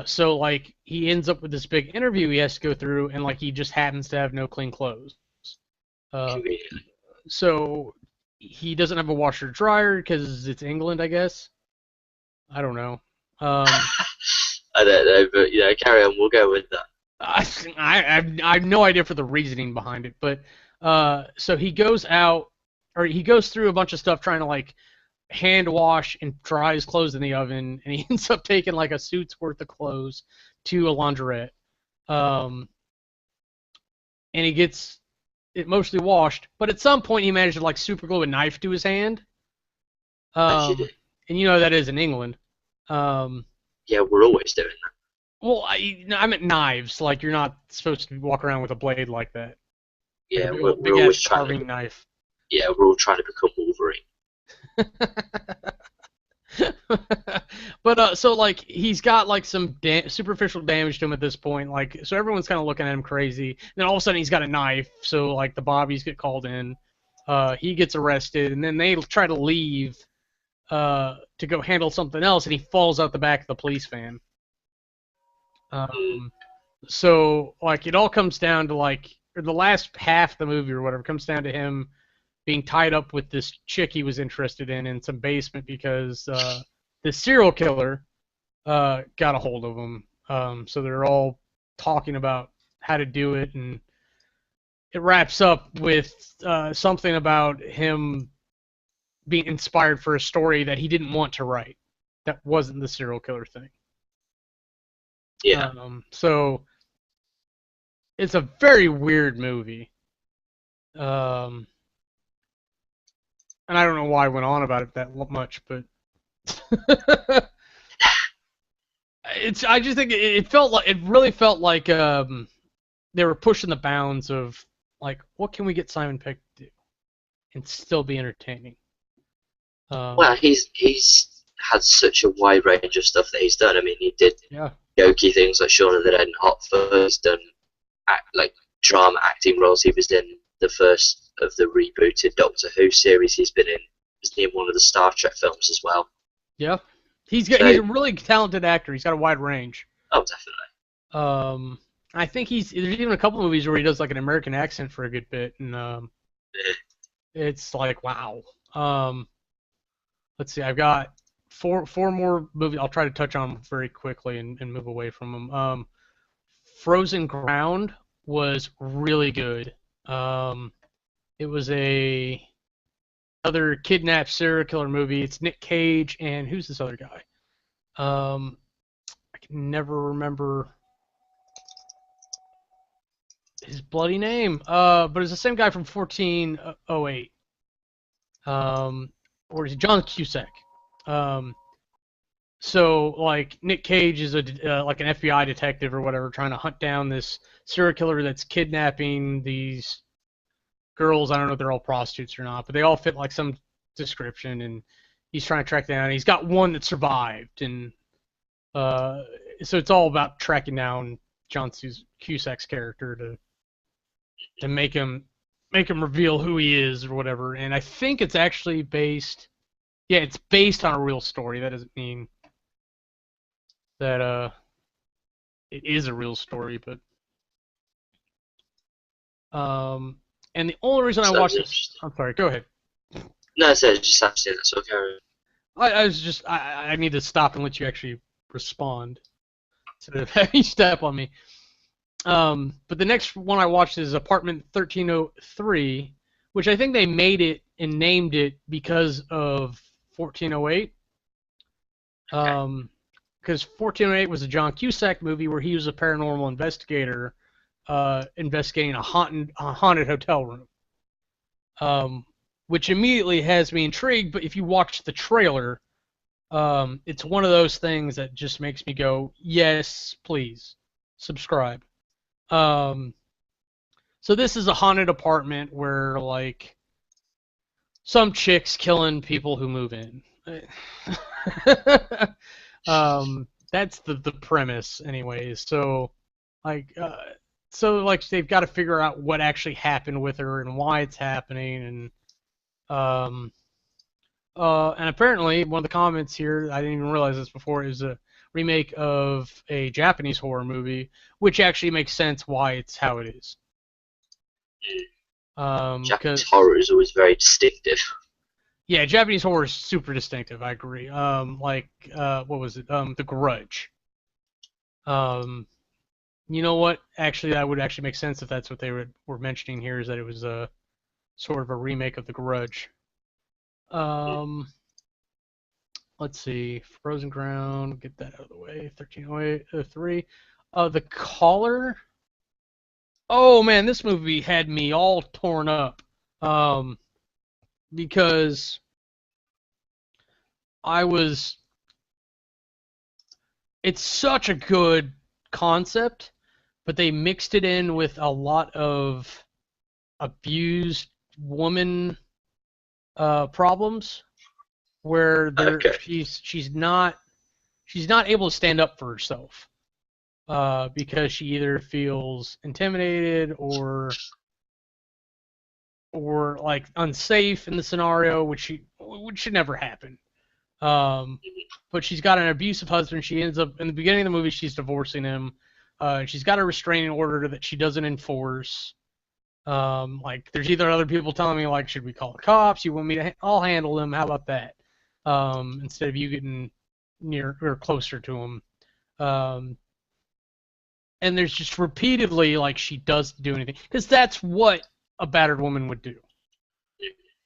So like he ends up with this big interview he has to go through, and like he just happens to have no clean clothes. Uh, Conveniently. so he doesn't have a washer dryer because it's England, I guess. I don't know. Um, I don't know, but carry on. We'll go with that. I have no idea for the reasoning behind it, but so he goes out or he goes through a bunch of stuff trying to like hand wash and dry his clothes in the oven, and he ends up taking like a suit's worth of clothes to a laundrette, um, and he gets it mostly washed. But at some point, he managed to like super glue a knife to his hand, As you do. um, and you know that is in England. Um, Yeah, we're always doing that. well, I meant knives. Like you're not supposed to walk around with a blade like that, like a Yeah, big we're ass always trying to. carving knife. Yeah, we're all trying to become Wolverine. But so like he's got like some superficial damage to him at this point, like so everyone's kind of looking at him crazy. Then all of a sudden he's got a knife, so like the bobbies get called in. He gets arrested, and then they try to leave to go handle something else, and he falls out the back of the police van. Mm. Um, so like it all comes down to like or the last half of the movie or whatever comes down to him being tied up with this chick he was interested in some basement because the serial killer got a hold of him. So they're all talking about how to do it, and it wraps up with something about him being inspired for a story that he didn't want to write. That wasn't the serial killer thing. Yeah. So it's a very weird movie. Um, and I don't know why I went on about it that much, but I just think it really felt like they were pushing the bounds of like what can we get Simon Pegg to do and still be entertaining. Well, he's had such a wide range of stuff that he's done. I mean, he did Yeah. jokey things like Shaun of the Dead and Hot Fuzz. He's done like drama acting roles. He was in the first of the rebooted Doctor Who series. He's been in. He's in one of the Star Trek films as well. Yeah. He's So, a really talented actor. He's got a wide range. oh, definitely. I think there's even a couple movies where he does like an American accent for a good bit, and Yeah. it's like wow. Let's see, I've got four more movies. I'll try to touch on very quickly and move away from them. Frozen Ground was really good. It was another kidnapped serial killer movie. It's Nick Cage and who's this other guy? I can never remember. his bloody name. But it's the same guy from 1408. Or is it John Cusack? Um, so like Nick Cage is like an FBI detective or whatever, trying to hunt down this serial killer that's kidnapping these girls. I don't know if they're all prostitutes or not, but they all fit like some description, and he's trying to track them down. He's got one that survived, and so it's all about tracking down John Cusack's character to make him reveal who he is or whatever. And I think it's actually based. Yeah, it's based on a real story. That doesn't mean that it is a real story, but and the only reason I watched this, I'm sorry, go ahead. No, so just have to say that. So carry on. I was just I need to stop and let you actually respond instead of having you step on me. But the next one I watched is Apartment 1303, which I think they made it and named it because of 1408. Because 1408 was a John Cusack movie where he was a paranormal investigator investigating a haunted hotel room, which immediately has me intrigued. But if you watch the trailer, it's one of those things that just makes me go, yes, please, subscribe. So this is a haunted apartment where, like, some chick's killing people who move in. That's the premise, anyways. So, like, they've got to figure out what actually happened with her and why it's happening, and apparently one of the comments here, I didn't even realize this before, is a remake of a Japanese horror movie, which actually makes sense why it's how it is. Japanese horror is always very distinctive. Yeah, Japanese horror is super distinctive. I agree. What was it? The Grudge. You know what? Actually, that would actually make sense if that's what they were mentioning here, is that it was a sort of a remake of The Grudge. Let's see. Frozen Ground. Get that out of the way. 1303. The Caller. Oh man, this movie had me all torn up. Because it's such a good concept, but they mixed it in with a lot of abused woman problems, where she's not able to stand up for herself because she either feels intimidated or like unsafe in the scenario, which should never happen. But she's got an abusive husband. She ends up, in the beginning of the movie, she's divorcing him. She's got a restraining order that she doesn't enforce. Like, there's either other people telling me, like, should we call the cops? You want me to? I'll handle them. How about that? Instead of you getting near or closer to him. And there's just repeatedly, like, she doesn't do anything, because that's what a battered woman would do.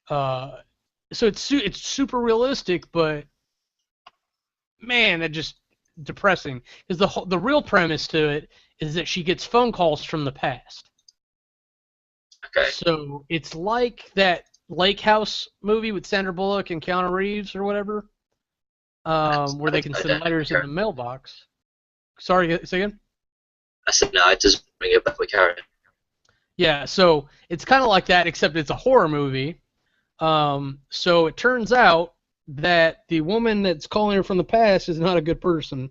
So it's super realistic, but man, that just depressing. Because the real premise to it is that she gets phone calls from the past. Okay. So it's like that Lake House movie with Sandra Bullock and Keanu Reeves or whatever, where they can send letters in the mailbox. Sorry, say again? I said no, it doesn't bring it back with Karen. Yeah, so it's kind of like that, except it's a horror movie. So it turns out that the woman that's calling her from the past is not a good person,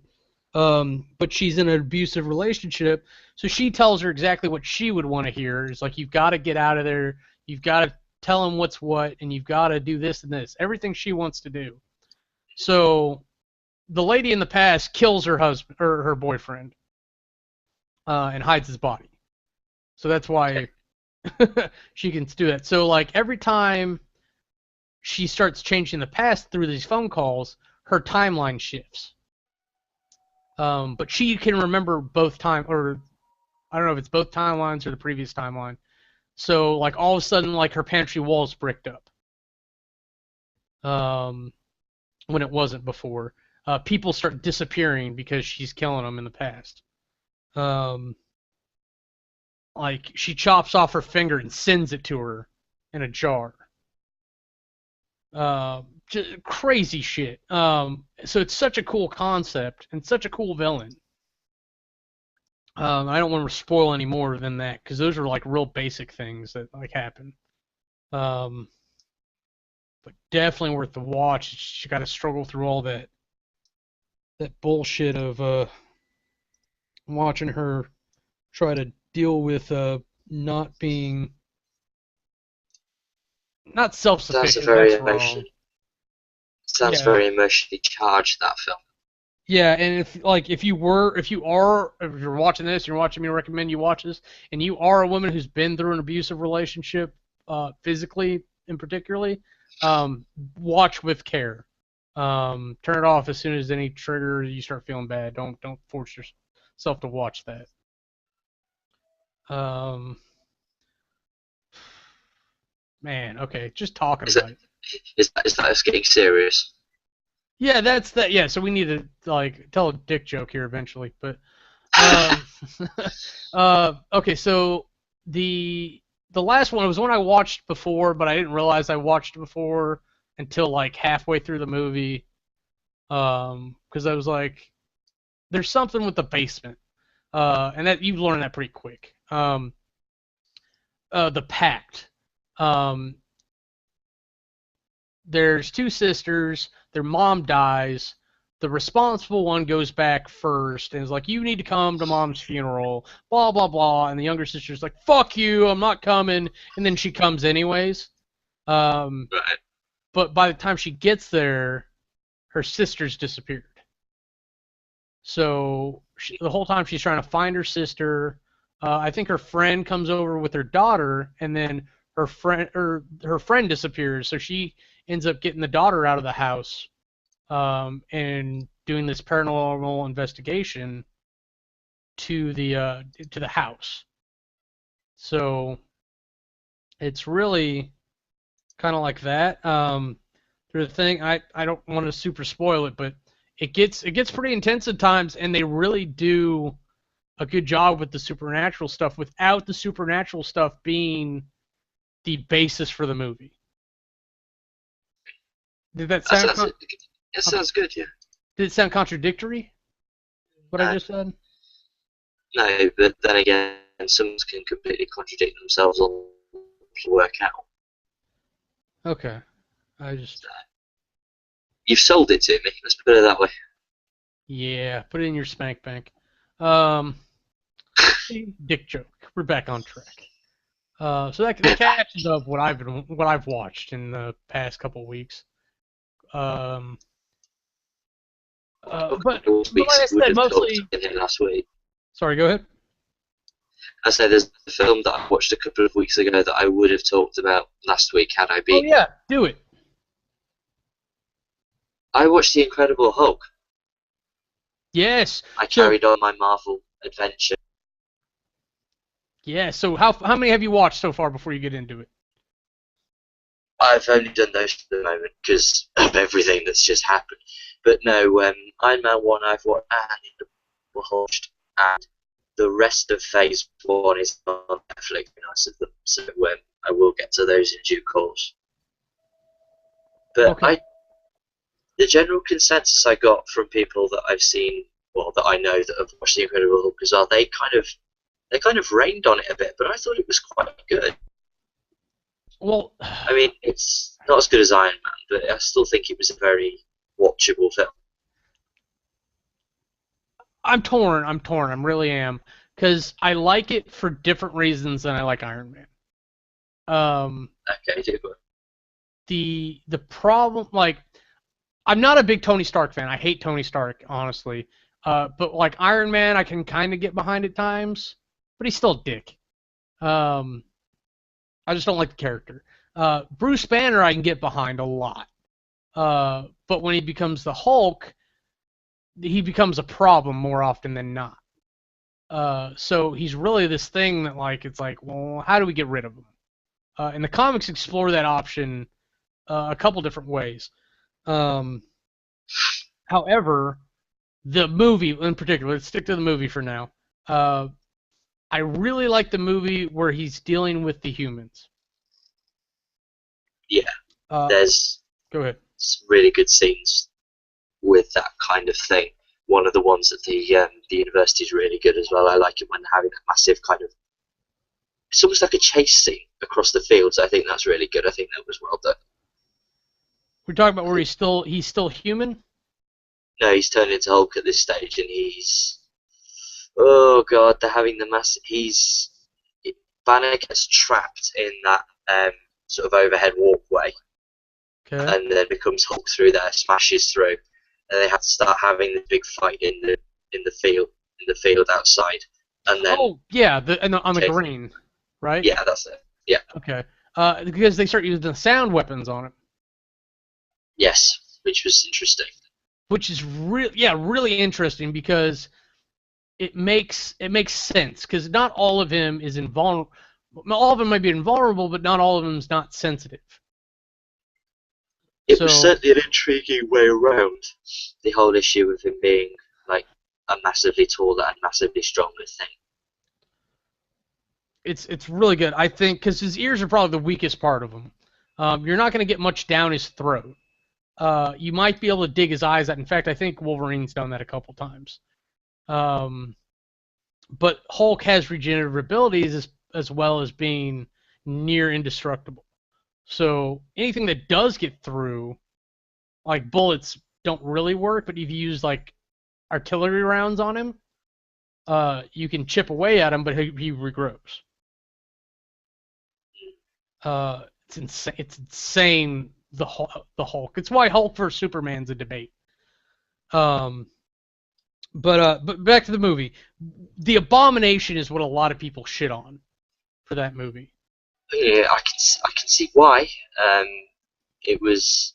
but she's in an abusive relationship. So she tells her exactly what she would want to hear. It's like, you've got to get out of there, you've got to tell him what's what, and you've got to do this and this. Everything she wants to do. So the lady in the past kills her husband or her boyfriend and hides his body. So that's why she can do that. So, like, every time she starts changing the past through these phone calls, her timeline shifts. But she can remember both or I don't know if it's both timelines or the previous timeline. So, like, all of a sudden, like, her pantry wall's bricked up. When it wasn't before. People start disappearing because she's killing them in the past. like she chops off her finger and sends it to her in a jar. Just crazy shit. So it's such a cool concept and such a cool villain. I don't want to spoil any more than that because those are like real basic things that like happen. Um, but definitely worth the watch. You got to struggle through all that bullshit of watching her try to deal with not being not Sounds self-sufficient. very That's wrong. emotion. Sounds Yeah, very emotionally charged, that film. yeah. And if you're watching this, you're watching me recommend you watch this, and you are a woman who's been through an abusive relationship, physically and particularly, watch with care. Turn it off as soon as any trigger you start feeling bad. Don't force yourself to watch that. Um, Man, okay, just talking Is that about it. is that us getting serious? Yeah, that's that. Yeah, so we need to like tell a dick joke here eventually, but um, okay, so the the last one was one I watched before, but I didn't realize I watched it before until like halfway through the movie. Because I was like, there's something with the basement, and that you learn that pretty quick. The Pact. Um, there's two sisters. Their mom dies. The responsible one goes back first and is like, "You need to come to mom's funeral." Blah blah blah. And the younger sister's like, "Fuck you! I'm not coming." And then she comes anyways. Um, Right. but by the time she gets there, her sister's disappeared. So the whole time she's trying to find her sister. I think her friend comes over with her daughter, and then her friend disappears. So she ends up getting the daughter out of the house, and doing this paranormal investigation to the house. So it's really kind of like that. The thing I don't want to super spoil it, but it gets pretty intense at times, and they really do a good job with the supernatural stuff without the supernatural stuff being the basis for the movie. Did that That sound sounds it okay? sounds good, yeah. Did it sound contradictory? What I No, just said? no, but then again, some can completely contradict themselves on work out. Okay. I just You've sold it to me. Let's put it that way. Yeah, put it in your spank bank. Um, see, dick joke. We're back on track. So that catches up what I've watched in the past couple weeks. Um, A but couple of like weeks I would said, have talked mostly. in it last week. Sorry, go ahead. I say there's a film that I watched a couple of weeks ago that I would have talked about last week had I Oh been here. yeah, do it. I watched The Incredible Hulk. Yes. I So carried on my Marvel adventure. yeah. So how many have you watched so far before you get into it? I've only done those for the moment because of everything that's just happened. But no, Iron Man 1 I've watched and watched, and the rest of Phase 1 is on Netflix, nice of them, so I will get to those in due course. But Okay. the general consensus I got from people that I've seen, well, that I know that have watched The Incredible Hulk as well, they kind of rained on it a bit, but I thought it was quite good. Well, I mean, it's not as good as Iron Man, but I still think it was a very watchable film. I'm torn. I'm torn. I really am because I like it for different reasons than I like Iron Man. Um, Okay, do go. the problem, like, I'm not a big Tony Stark fan. I hate Tony Stark, honestly. But like Iron Man, I can kind of get behind at times, but he's still a dick. Um, I just don't like the character. Bruce Banner, I can get behind a lot. But when he becomes the Hulk, he becomes a problem more often than not. So he's really this thing that like it's like, well, how do we get rid of him? And the comics explore that option a couple different ways. Um, However, the movie in particular, let's stick to the movie for now. Uh, I really like the movie where he's dealing with the humans. Yeah, Uh, there's Go ahead. some really good scenes with that kind of thing. One of the ones at the university is really good as well. I like it when they're having a massive kind of, it's almost like a chase scene across the fields. I think that's really good. I think that was well done. We're talking about I where think, he's still human. no, he's turned into Hulk at this stage, and oh god, they're having the massive. Banner gets trapped in that sort of overhead walkway, Okay. and then becomes Hulk through there, smashes through, and they have to start having the big fight in the field outside, and then Oh yeah, on the okay, green, right? yeah, that's it. Yeah, Okay. Because they start using the sound weapons on it, yes, which was interesting. which is really interesting because it makes sense because not all of him is invulnerable. All of him might be invulnerable, but not all of him is not sensitive. It was So certainly an intriguing way around the whole issue with him being like a massively taller and massively stronger thing. it's really good. I think because his ears are probably the weakest part of him. You're not going to get much down his throat. You might be able to dig his eyes out. In fact, I think Wolverine's done that a couple times. Um, but Hulk has regenerative abilities as well as being near indestructible. So anything that does get through, like bullets, don't really work. But if you use like artillery rounds on him, you can chip away at him, but he regrows. It's insane. It's insane. The Hulk. It's why Hulk versus Superman's a debate. Um, but back to the movie. The Abomination is what a lot of people shit on for that movie. Yeah, I can see why. Um, it was.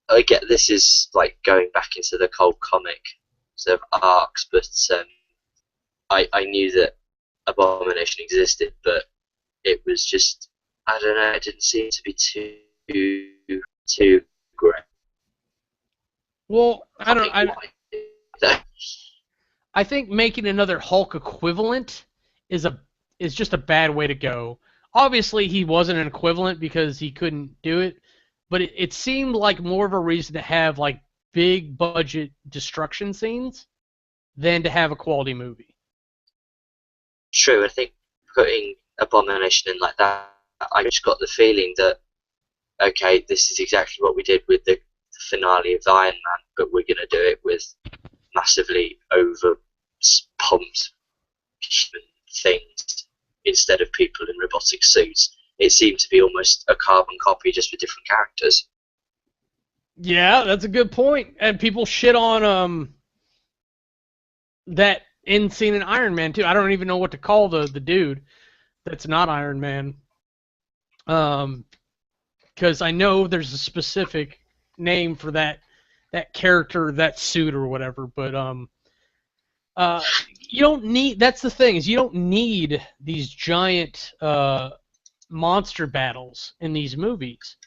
I get this is like going back into the cold comic sort of arcs, but I knew that Abomination existed, but it was just I don't know. It didn't seem to be too great. Well, I Can't don't. think why. I think making another Hulk equivalent is a is just a bad way to go. Obviously, he wasn't an equivalent because he couldn't do it, but it seemed like more of a reason to have like big budget destruction scenes than to have a quality movie. True, I think putting Abomination in like that, I just got the feeling that okay, this is exactly what we did with the finale of Iron Man, but we're gonna do it with massively over pumped human things instead of people in robotic suits. It seemed to be almost a carbon copy, just with different characters. Yeah, that's a good point. And people shit on that end scene in Iron Man too. I don't even know what to call the dude that's not Iron Man. Um, because I know there's a specific name for that character, that suit or whatever. But you don't need. That's the thing is you don't need these giant monster battles in these movies.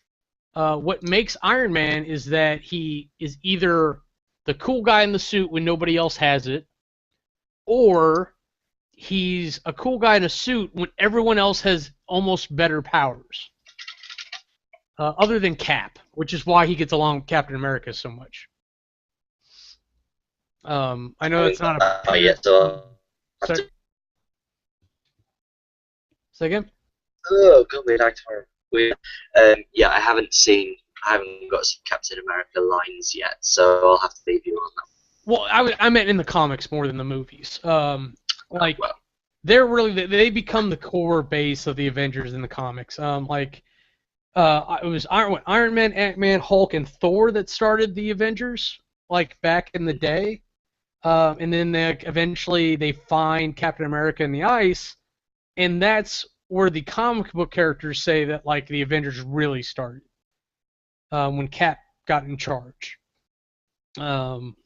What makes Iron Man is that he is either the cool guy in the suit when nobody else has it, or he's a cool guy in a suit when everyone else has almost better powers. Other than Cap, which is why he gets along with Captain America so much. I I know haven't that's not got a that far parent. yet, so I'll have Sorry, to. say again? Oh, got me back tomorrow. Yeah, I haven't got some Captain America lines yet, so I'll have to leave you on that. Well, I meant in the comics more than the movies. Like Well, they become the core base of the Avengers in the comics. It was Iron Man, Ant-Man, Hulk, and Thor that started the Avengers, like back in the day. And then eventually they find Captain America in the ice, and that's where the comic book characters say that like the Avengers really started when Cap got in charge. Um,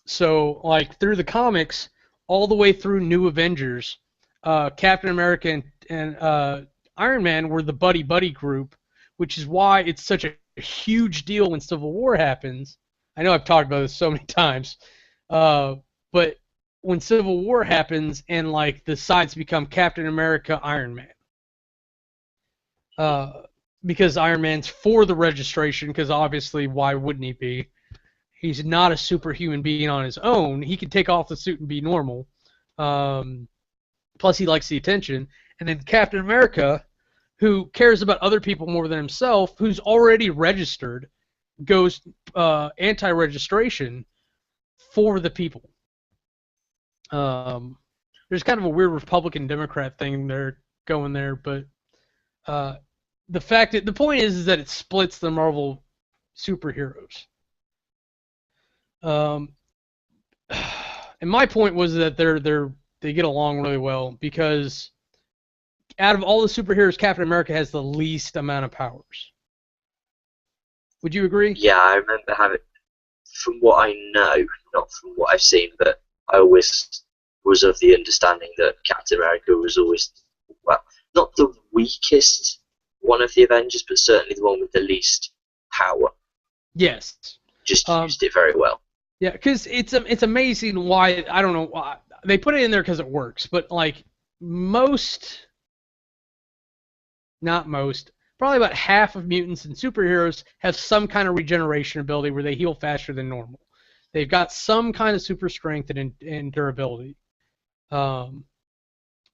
so like through the comics, all the way through New Avengers, Captain America and Iron Man were the buddy buddy group, which is why it's such a huge deal when Civil War happens. I know I've talked about this so many times, uh, but when Civil War happens and like the sides become Captain America, Iron Man. Because Iron Man's for the registration, because obviously why wouldn't he be? He's not a superhuman being on his own. He can take off the suit and be normal. Plus he likes the attention. And then Captain America, who cares about other people more than himself, who's already registered, goes anti-registration for the people. There's kind of a weird Republican-Democrat thing there going there, but the point is that it splits the Marvel superheroes. And my point was that they get along really well because out of all the superheroes, Captain America has the least amount of powers. Would you agree? Yeah, I remember having, from what I know, not from what I've seen, but I always was of the understanding that Captain America was always, well, not the weakest one of the Avengers, but certainly the one with the least power. Yes. Just used it very well. Yeah, because it's amazing why, I don't know why they put it in there because it works, but like probably about half of mutants and superheroes have some kind of regeneration ability where they heal faster than normal. They've got some kind of super strength and durability,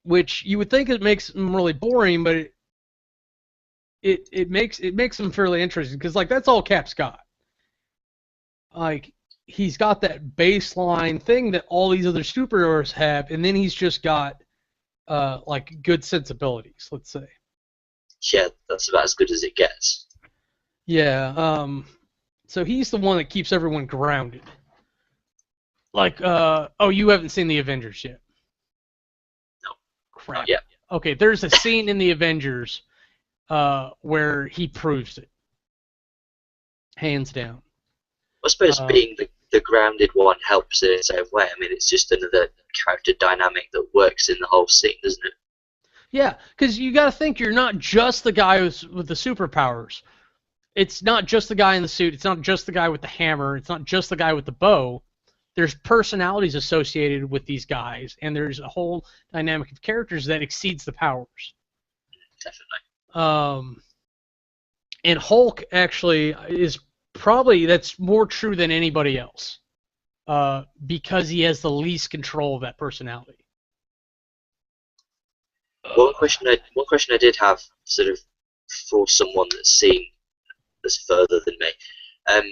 which you would think it makes them really boring, but it makes them fairly interesting because like that's all Cap's got. Like he's got that baseline thing that all these other superheroes have, and then he's just got like good sensibilities, let's say. Yeah, that's about as good as it gets. Yeah. So he's the one that keeps everyone grounded. Like, oh, you haven't seen the Avengers yet? No. Crap. Yeah. Okay, there's a scene in the Avengers where he proves it. Hands down. I suppose being the grounded one helps in its own way. I mean, it's just another character dynamic that works in the whole scene, doesn't it? Yeah, because you got to think you're not just the guy with the superpowers. It's not just the guy in the suit. It's not just the guy with the hammer. It's not just the guy with the bow. There's personalities associated with these guys, and there's a whole dynamic of characters that exceeds the powers. Definitely. And Hulk actually is probably that's more true than anybody else, because he has the least control of that personality. One question I did have, sort of, for someone that's seen this further than me,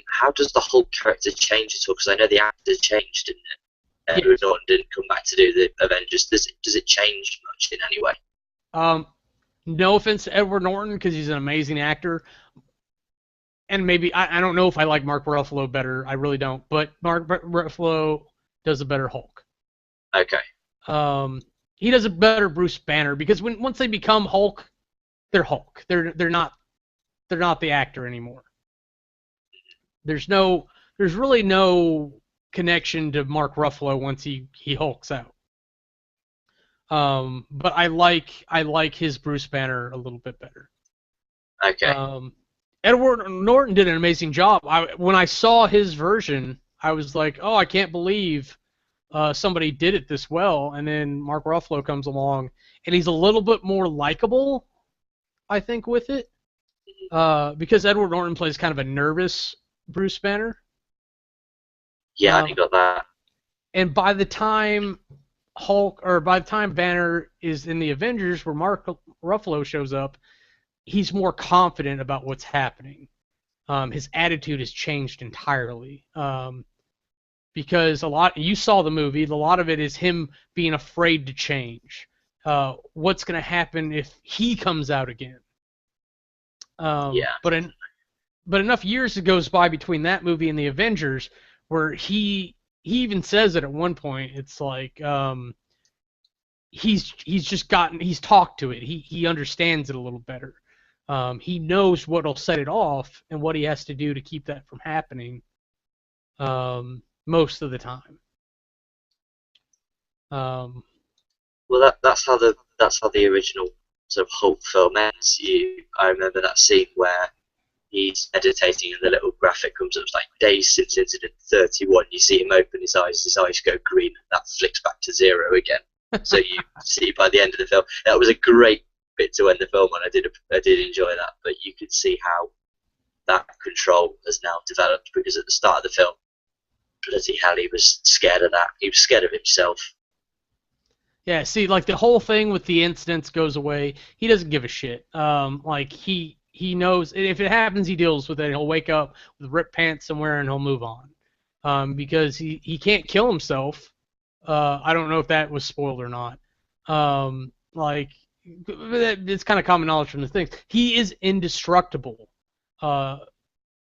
how does the Hulk character change at all? Because I know the actor changed, didn't it? Edward Norton didn't come back to do the Avengers. Does it change much in any way? No offense to Edward Norton, because he's an amazing actor. And maybe, I don't know if I like Mark Ruffalo better. I really don't. But Mark Ruffalo does a better Hulk. Okay. He does a better Bruce Banner, because once they become Hulk, they're Hulk. They're not the actor anymore. There's really no connection to Mark Ruffalo once he hulks out. But I like his Bruce Banner a little bit better. Okay. Edward Norton did an amazing job. When I saw his version, I was like, oh, I can't believe somebody did it this well. And then Mark Ruffalo comes along, and he's a little bit more likable, I think, with it. Because Edward Norton plays kind of a nervous Bruce Banner. Yeah, I got that. And by the time Banner is in the Avengers, where Mark Ruffalo shows up, he's more confident about what's happening. His attitude has changed entirely. Because you saw the movie, a lot of it is him being afraid to change. What's going to happen if he comes out again? Yeah. But enough years goes by between that movie and the Avengers where he even says it at one point. It's like he's talked to it. He understands it a little better. He knows what'll set it off and what he has to do to keep that from happening. Most of the time. Well, that's how the original sort of Hulk film ends. I remember that scene where he's meditating and the little graphic comes up, it's like days since incident 31. You see him open his eyes go green, and that flicks back to 0 again. So you see by the end of the film, that was a great bit to end the film on. I did enjoy that, but you could see how that control has now developed, because at the start of the film, bloody hell, he was scared of that. He was scared of himself. Yeah, see, like the whole thing with the incidents goes away. He doesn't give a shit. Like he knows if it happens, he deals with it. He'll wake up with ripped pants somewhere and he'll move on. Because he can't kill himself. I don't know if that was spoiled or not. Like it's kind of common knowledge from the things. He is indestructible.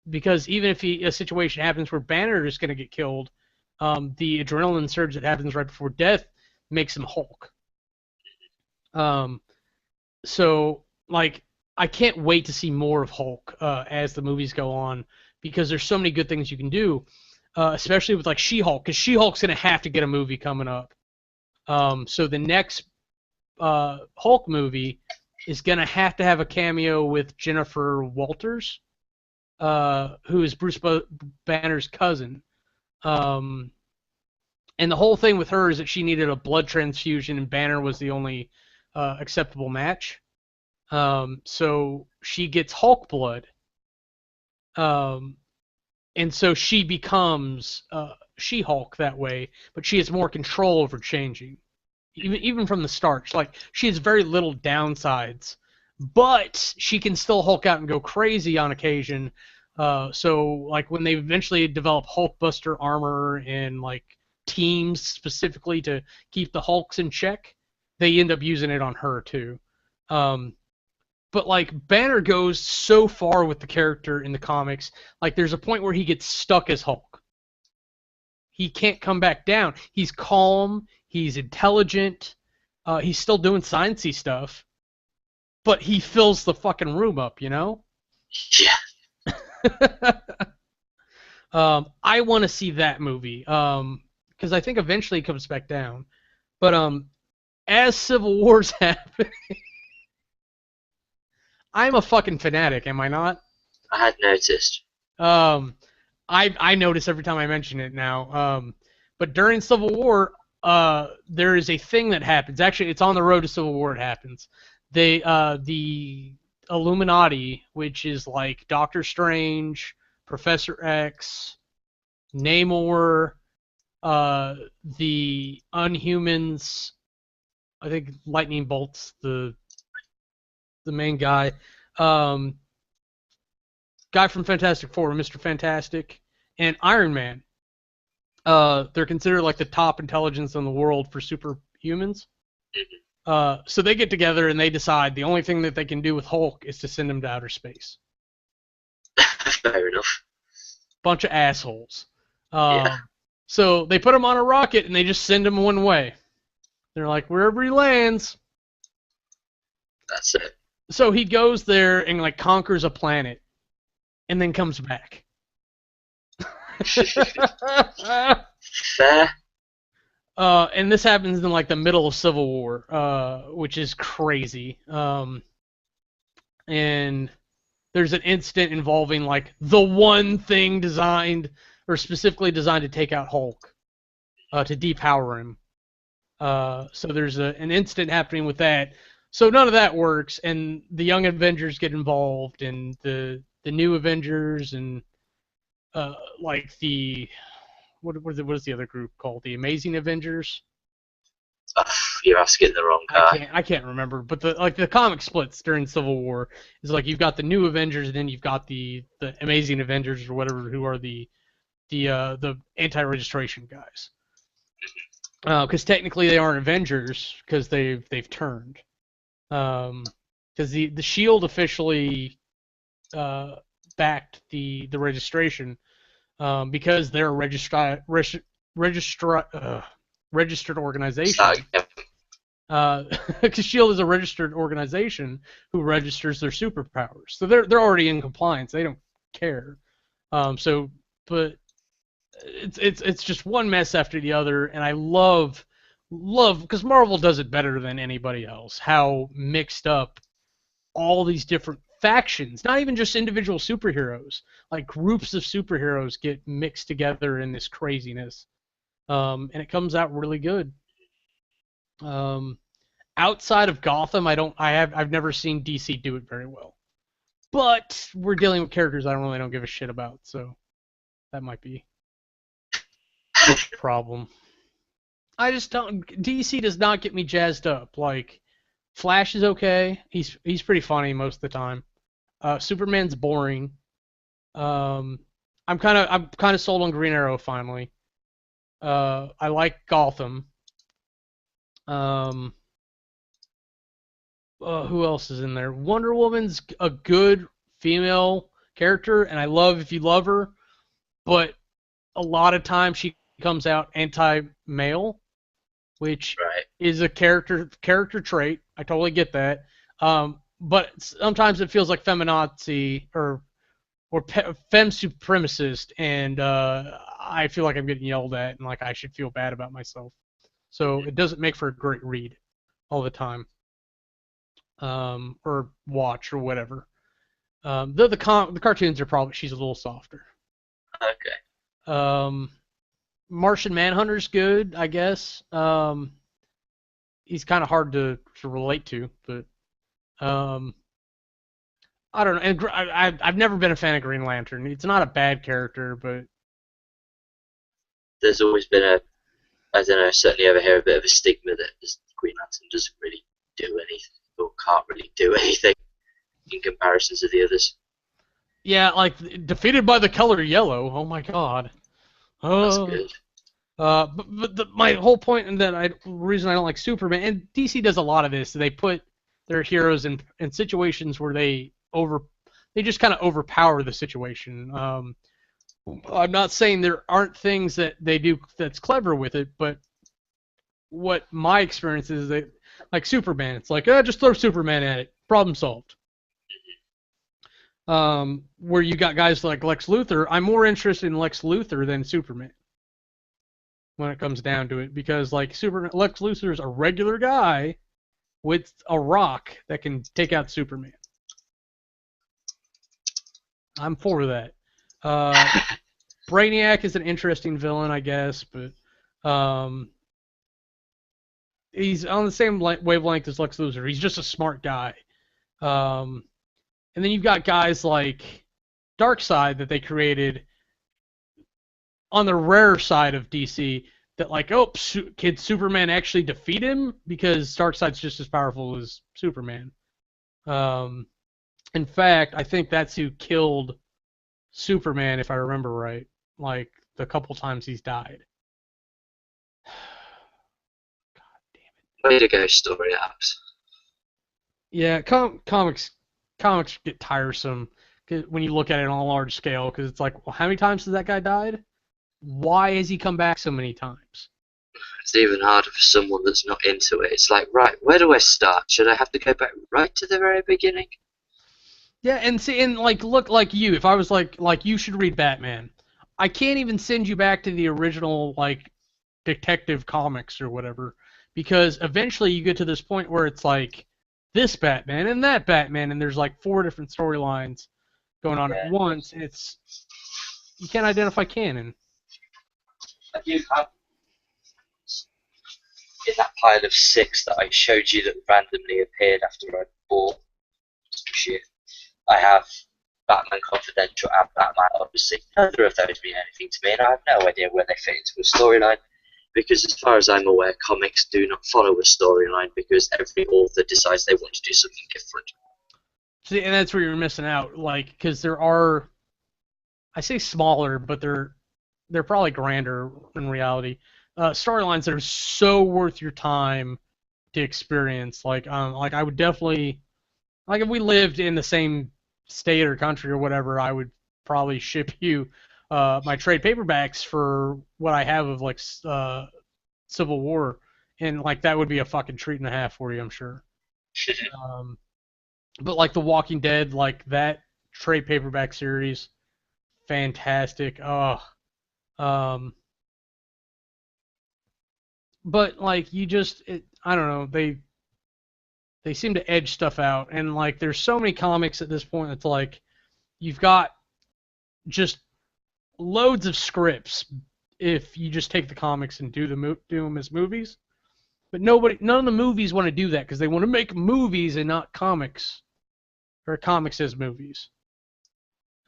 Because even if a situation happens where Banner is going to get killed, the adrenaline surge that happens right before death makes him Hulk. So like I can't wait to see more of Hulk as the movies go on, because there's so many good things you can do, especially with like She-Hulk, because She-Hulk's gonna have to get a movie coming up. So the next Hulk movie is gonna have to have a cameo with Jennifer Walters, who is Bruce Banner's cousin. And the whole thing with her is that she needed a blood transfusion, and Banner was the only acceptable match. So she gets Hulk blood. And so she becomes She-Hulk that way, but she has more control over changing. Even from the start. Like, she has very little downsides, but she can still Hulk out and go crazy on occasion. So, like, when they eventually develop Hulkbuster armor and, like, teams specifically to keep the Hulks in check, they end up using it on her, too. But, like, Banner goes so far with the character in the comics. Like, there's a point where he gets stuck as Hulk. He can't come back down. He's calm. He's intelligent. He's still doing sciencey stuff. But he fills the fucking room up, you know? Yeah. I want to see that movie. Because I think eventually it comes back down. But as Civil War's happening... I'm a fucking fanatic, am I not? I had noticed. I notice every time I mention it now. But during Civil War, there is a thing that happens. Actually, it's on the road to Civil War. It happens. The Illuminati, which is like Doctor Strange, Professor X, Namor, the Unhumans. I think Lightning Bolt's the main guy. Guy from Fantastic Four, Mr. Fantastic, and Iron Man. They're considered like the top intelligence in the world for superhumans. So they get together and they decide the only thing that they can do with Hulk is to send him to outer space. Fair enough. Bunch of assholes. Yeah. So they put him on a rocket and they just send him one way. They're like, wherever he lands. That's it. So he goes there and like conquers a planet, and then comes back. Fair. And this happens in like the middle of Civil War, which is crazy. And there's an incident involving like the one thing designed or specifically designed to take out Hulk, to depower him. So there's an incident happening with that. So none of that works, and the Young Avengers get involved, and the New Avengers, and like the what is the other group called? The Amazing Avengers. You're asking the wrong guy. I can't remember, but the comic splits during Civil War is like you've got the New Avengers, and then you've got the Amazing Avengers or whatever, who are the anti-registration guys. Because technically they aren't Avengers because they've turned. Because the Shield officially backed the registration because they're a registered organization. Because Shield is a registered organization who registers their superpowers, so they're already in compliance. They don't care. But it's just one mess after the other, and I love because Marvel does it better than anybody else. How mixed up all these different factions, not even just individual superheroes, like groups of superheroes get mixed together in this craziness, and it comes out really good. Um, Outside of Gotham, I've never seen DC do it very well. But we're dealing with characters I don't give a shit about, so that might be a problem. I just don't. DC does not get me jazzed up. Like, Flash is okay. He's pretty funny most of the time. Superman's boring. Um, I'm kind of sold on Green Arrow finally. I like Gotham. Um, who else is in there? Wonder Woman's a good female character, and I love if you love her, but a lot of times she comes out anti-male, which Right. is a character trait. I totally get that. But sometimes it feels like feminazi or femme supremacist, and I feel like I'm getting yelled at, and like I should feel bad about myself. So it doesn't make for a great read all the time, or watch or whatever. The cartoons are probably she's a little softer. Okay. Um, Martian Manhunter's good, I guess. He's kind of hard to relate to, but um, I don't know. And I've never been a fan of Green Lantern. It's not a bad character, but There's always been I don't know, certainly over here a bit of a stigma that Green Lantern doesn't really do anything, or can't really do anything in comparison to the others. yeah, like defeated by the color yellow. Oh my god. That's Oh. good. My whole point and reason I don't like Superman, and DC does a lot of this. They put their heroes in situations where they just kind of overpower the situation. I'm not saying there aren't things that they do that's clever with it, but what my experience is that, like Superman, it's like, just throw Superman at it, problem solved. Where you got guys like Lex Luthor, I'm more interested in Lex Luthor than Superman when it comes down to it, because like Lex Luthor is a regular guy with a rock that can take out Superman. I'm for that. Brainiac is an interesting villain, I guess, but he's on the same wavelength as Lex Luthor. He's just a smart guy. And then you've got guys like Darkseid that they created on the rare side of DC that like, oh, can Superman actually defeat him? Because Darkseid's just as powerful as Superman. In fact, I think that's who killed Superman, if I remember right. Like the couple times he's died. God damn it. Way to go, story apps. Yeah, comics get tiresome when you look at it on a large scale, because it's like, well, how many times has that guy died? Why has he come back so many times? It's even harder for someone that's not into it. It's like, right, where do I start? Should I have to go back right to the very beginning? Yeah, and see, and like, look, like you, if I was like you should read Batman, I can't even send you back to the original like detective comics or whatever, because eventually you get to this point where it's like this Batman and that Batman, and there's like 4 different storylines going on at once, and you can't identify canon. You have in that pile of 6 that I showed you that randomly appeared after I bought shit. I have Batman Confidential and Batman Odyssey. Neither of those mean anything to me, and I have no idea where they fit into a storyline. Because as far as I'm aware, comics do not follow a storyline because every author decides they want to do something different. See, and that's where you're missing out, like, because there are, I say smaller, but they're probably grander in reality. Storylines that are so worth your time to experience. Like I would definitely, like, if we lived in the same state or country or whatever, I would probably ship you my trade paperbacks for what I have of like Civil War, and like that would be a fucking treat and a half for you, I'm sure. But like The Walking Dead, like that trade paperback series, fantastic. Oh, but like I don't know, they seem to edge stuff out, and like there's so many comics at this point. It's like you've got just loads of scripts if you just take the comics and do them as movies. But none of the movies want to do that because they want to make movies and not comics, or comics as movies.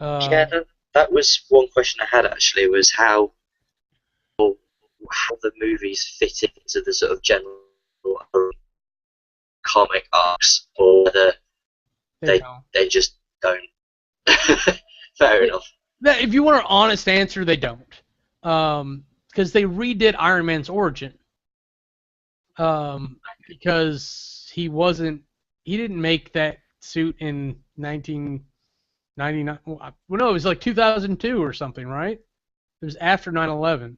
Yeah, that was one question I had actually, was how the movies fit into the sort of general comic arcs, or whether they just don't. Fair enough. If you want an honest answer, they don't. Because they redid Iron Man's origin. Because he didn't make that suit in 1999. Well, no, it was like 2002 or something, right? It was after 9/11.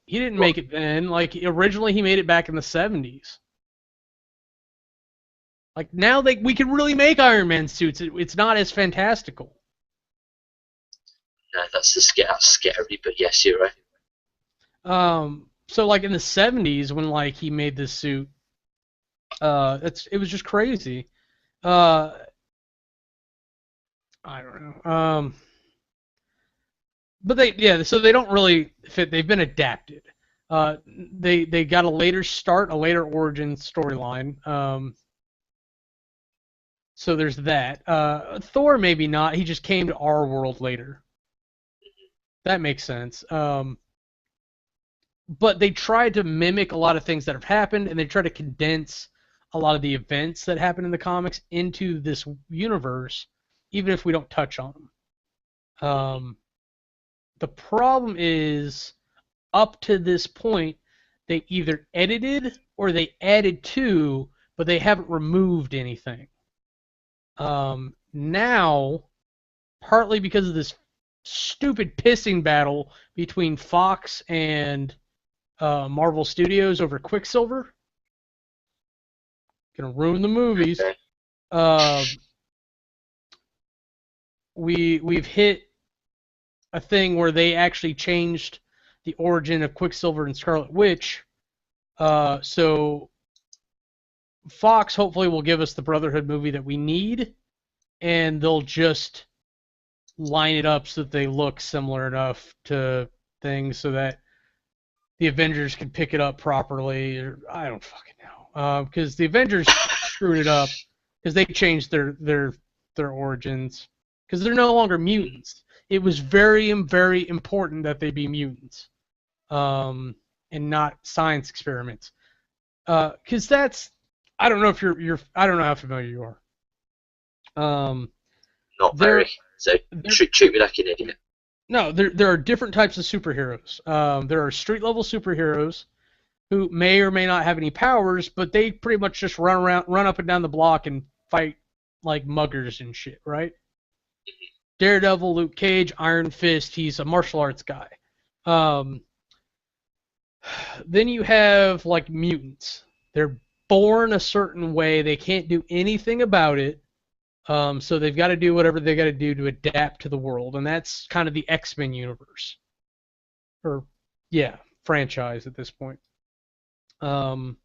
He didn't make it then. Like originally, he made it back in the 70s. Like now, we can really make Iron Man suits. It's not as fantastical. No, that's scary, but yes, you're right. So like in the 70s when like he made this suit, it was just crazy. I don't know. But so they don't really fit. They've been adapted. They got a later start, a later origin storyline. So there's that. Thor maybe not. He just came to our world later. That makes sense. But they tried to mimic a lot of things that have happened, and they try to condense a lot of the events that happen in the comics into this universe, even if we don't touch on them. The problem is, up to this point, they either edited or they added to, but they haven't removed anything. Now, partly because of this stupid pissing battle between Fox and Marvel Studios over Quicksilver. Gonna ruin the movies. We've hit a thing where they actually changed the origin of Quicksilver and Scarlet Witch. So Fox hopefully will give us the Brotherhood movie that we need, and they'll just line it up so that they look similar enough to things so that the Avengers can pick it up properly. Or, I don't fucking know. Because the Avengers screwed it up because they changed their origins because they're no longer mutants. It was very, very important that they be mutants, and not science experiments. Because that's, I don't know if you're I don't know how familiar you are. Not very. So treat me like an idiot. No, there are different types of superheroes. There are street level superheroes who may or may not have any powers, but they pretty much just run up and down the block and fight like muggers and shit, right? Daredevil, Luke Cage, Iron Fist, he's a martial arts guy. Then you have like mutants. They're born a certain way. They can't do anything about it. So they've got to do whatever they got to do to adapt to the world, and that's kind of the X-Men universe, or franchise at this point. Then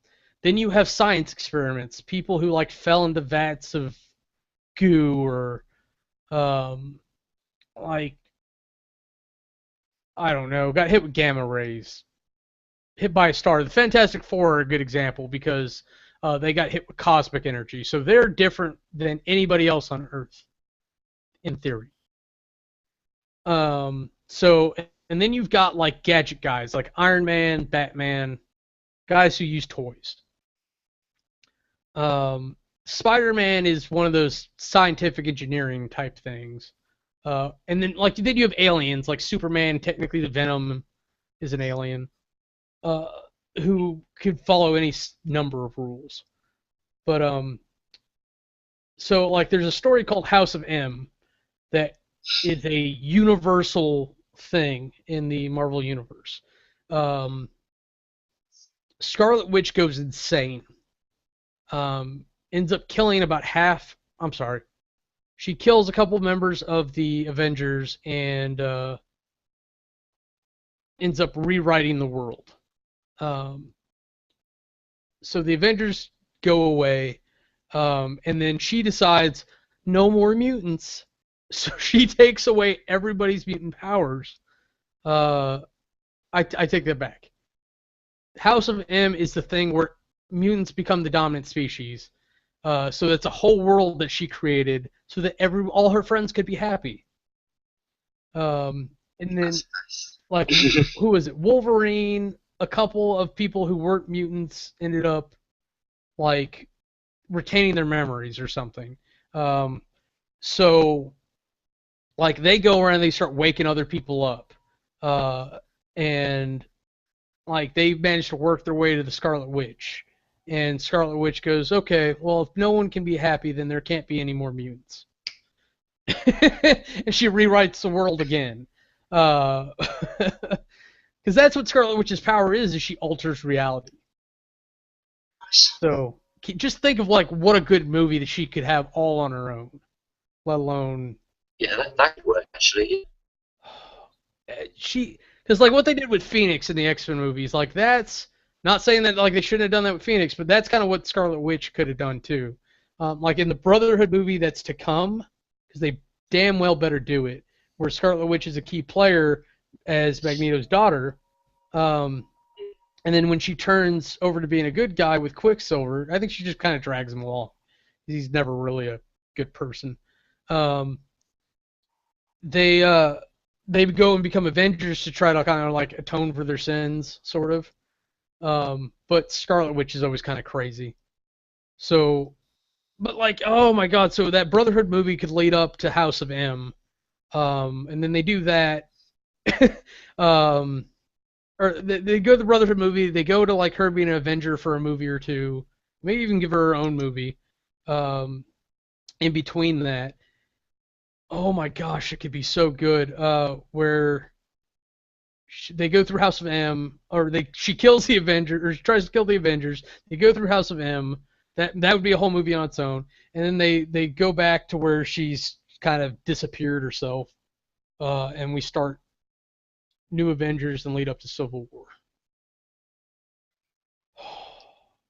you have science experiments, people who like fell into vats of goo, or like I don't know, got hit with gamma rays, hit by a star. The Fantastic Four are a good example because they got hit with cosmic energy, so they're different than anybody else on Earth, in theory. So, and then you've got like gadget guys, like Iron Man, Batman, guys who use toys. Spider-Man is one of those scientific engineering type things. And then you have aliens, like Superman. Technically, the Venom is an alien. Who could follow any number of rules. But so like there's a story called House of M that is a universal thing in the Marvel universe. Scarlet Witch goes insane. Ends up killing about half. I'm sorry. She kills a couple members of the Avengers and ends up rewriting the world. So the Avengers go away. And then she decides no more mutants, so she takes away everybody's mutant powers. Uh, I take that back. House of M is the thing where mutants become the dominant species. So that's a whole world that she created so that all her friends could be happy. And then That's nice. like who was it? Wolverine. A couple of people who weren't mutants ended up like retaining their memories or something. Um, so like they go around and they start waking other people up, and like they manage to work their way to the Scarlet Witch. And Scarlet Witch goes, okay, well, if no one can be happy, then there can't be any more mutants. And she rewrites the world again. Because that's what Scarlet Witch's power is she alters reality. Nice. So just think of like what a good movie that she could have all on her own, let alone Yeah, that could work actually. because like what they did with Phoenix in the X-Men movies, like that's not saying that like they shouldn't have done that with Phoenix, but that's kind of what Scarlet Witch could have done too. Like in the Brotherhood movie that's to come, because they damn well better do it, where Scarlet Witch is a key player as Magneto's daughter. And then when she turns over to being a good guy with Quicksilver, I think she just kind of drags him along. He's never really a good person. They go and become Avengers to try to kind of like atone for their sins, sort of. But Scarlet Witch is always kind of crazy. So, but like, oh my God! So that Brotherhood movie could lead up to House of M, and then they do that. um, or they go to the Brotherhood movie. They go to like her being an Avenger for a movie or two. Maybe even give her own movie. In between that, oh my gosh, it could be so good. Where they go through House of M, or she kills the Avengers, or she tries to kill the Avengers. They go through House of M. That would be a whole movie on its own. And then they go back to where she's kind of disappeared herself, and we start New Avengers and lead up to Civil War.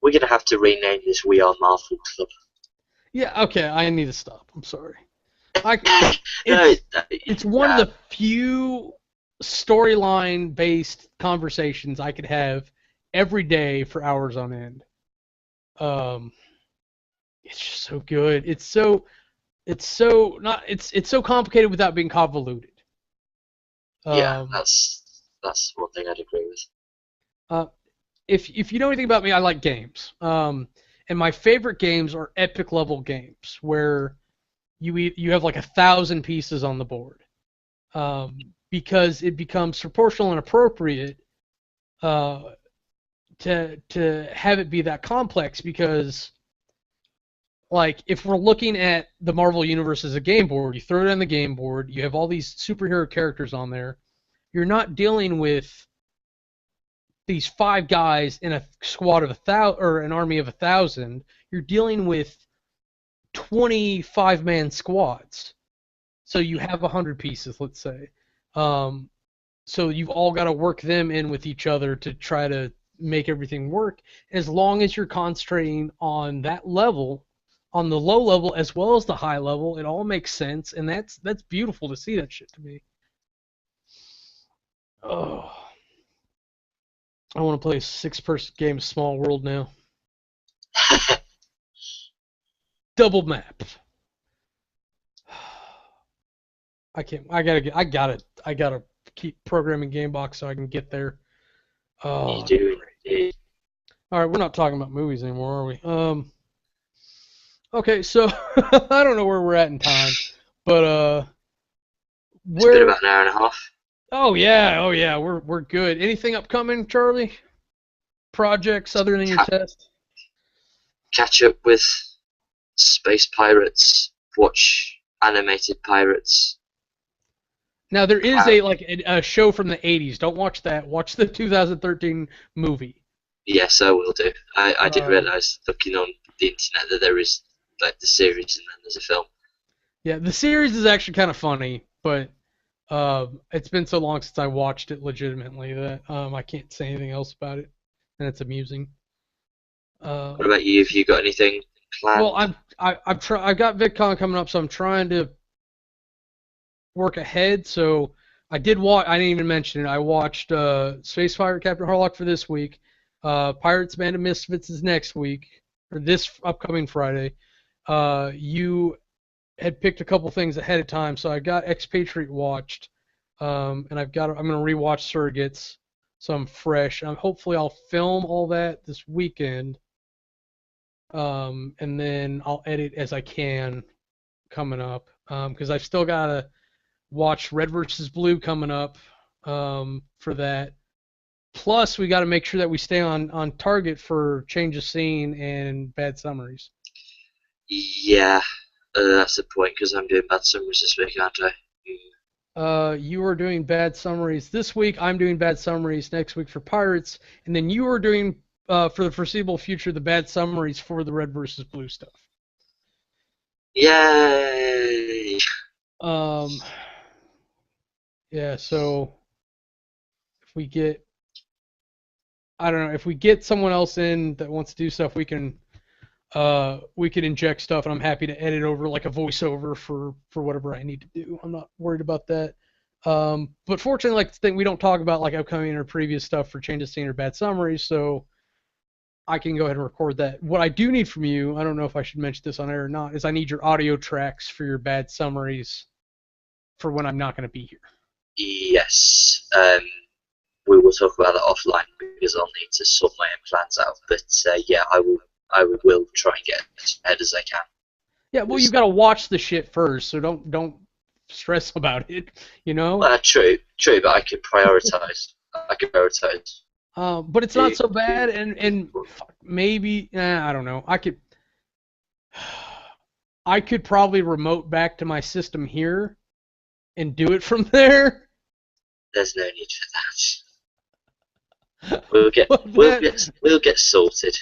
We're gonna have to rename this We Are Marvel Club. Yeah, okay, I need to stop. I'm sorry. No, It's one of the few storyline-based conversations I could have every day for hours on end. It's just so good. It's so complicated without being convoluted. yeah, that's one thing I'd agree with. If you know anything about me, I like games. And my favorite games are epic level games where you have like 1,000 pieces on the board, because it becomes proportional and appropriate to have it be that complex. Because like if we're looking at the Marvel Universe as a game board, you throw it on the game board, you have all these superhero characters on there. You're not dealing with these 5 guys in a squad of 1,000 or an army of 1,000. You're dealing with 25-man squads. So you have 100 pieces, let's say. So you've all got to work them in with each other to try to make everything work. As long as you're concentrating on that level, on the low level as well as the high level, it all makes sense, and that's beautiful to see that shit to me. Oh, I want to play a 6-person game of Small World now. Double map. I can't. I gotta keep programming Gamebox so I can get there. Oh, You do indeed. all right. We're not talking about movies anymore, are we? Okay, so I don't know where we're at in time, but It's been about an hour and a half. Oh yeah, we're good. Anything upcoming, Charlie? Projects other than your test? Catch up with space pirates. Watch animated pirates. Now there is a show from the 80s. Don't watch that. Watch the 2013 movie. Yes, I will do. I did realise looking on the internet that there is like the series and then there's a film. Yeah, the series is actually kind of funny, but it's been so long since I watched it legitimately that I can't say anything else about it, and it's amusing. What about you? Have you got anything Well, planned? I've got VidCon coming up, so I'm trying to work ahead. So I did watch. I didn't even mention it. I watched Space Pirate Captain Harlock for this week. Pirates Band of Misfits is next week or this upcoming Friday. You had picked a couple things ahead of time, so I got Expatriate watched, and I'm gonna rewatch Surrogates, so I'm fresh. Hopefully I'll film all that this weekend, and then I'll edit as I can coming up, because I've still gotta watch Red versus Blue coming up, for that. Plus, we got to make sure that we stay on target for change of scene and bad summaries. Yeah, that's the point because I'm doing Bad Summers this week, aren't I? You are doing bad summaries this week. I'm doing bad summaries next week for Pirates, and then you are doing for the foreseeable future the bad summaries for the Red versus Blue stuff. Yay! Um, yeah. So if we get, I don't know, if we get someone else in that wants to do stuff, we could inject stuff, and I'm happy to edit over like a voiceover for whatever I need to do. I'm not worried about that. But fortunately, like the thing, we don't talk about like upcoming or previous stuff for change of scene or bad summaries, so I can go ahead and record that. What I do need from you, I don't know if I should mention this on air or not, is I need your audio tracks for your bad summaries for when I'm not going to be here. Yes. We will talk about that offline because I'll need to sort my own plans out. But yeah, I will. I will try and get as ahead as I can. Yeah, well, you've got to watch the shit first, so don't stress about it, you know. True, but I could prioritize. I could prioritize. But it's not Do, so do, bad, and maybe I don't know. I could probably remote back to my system here and do it from there. there's no need for that. We'll get But we'll get we'll get sorted.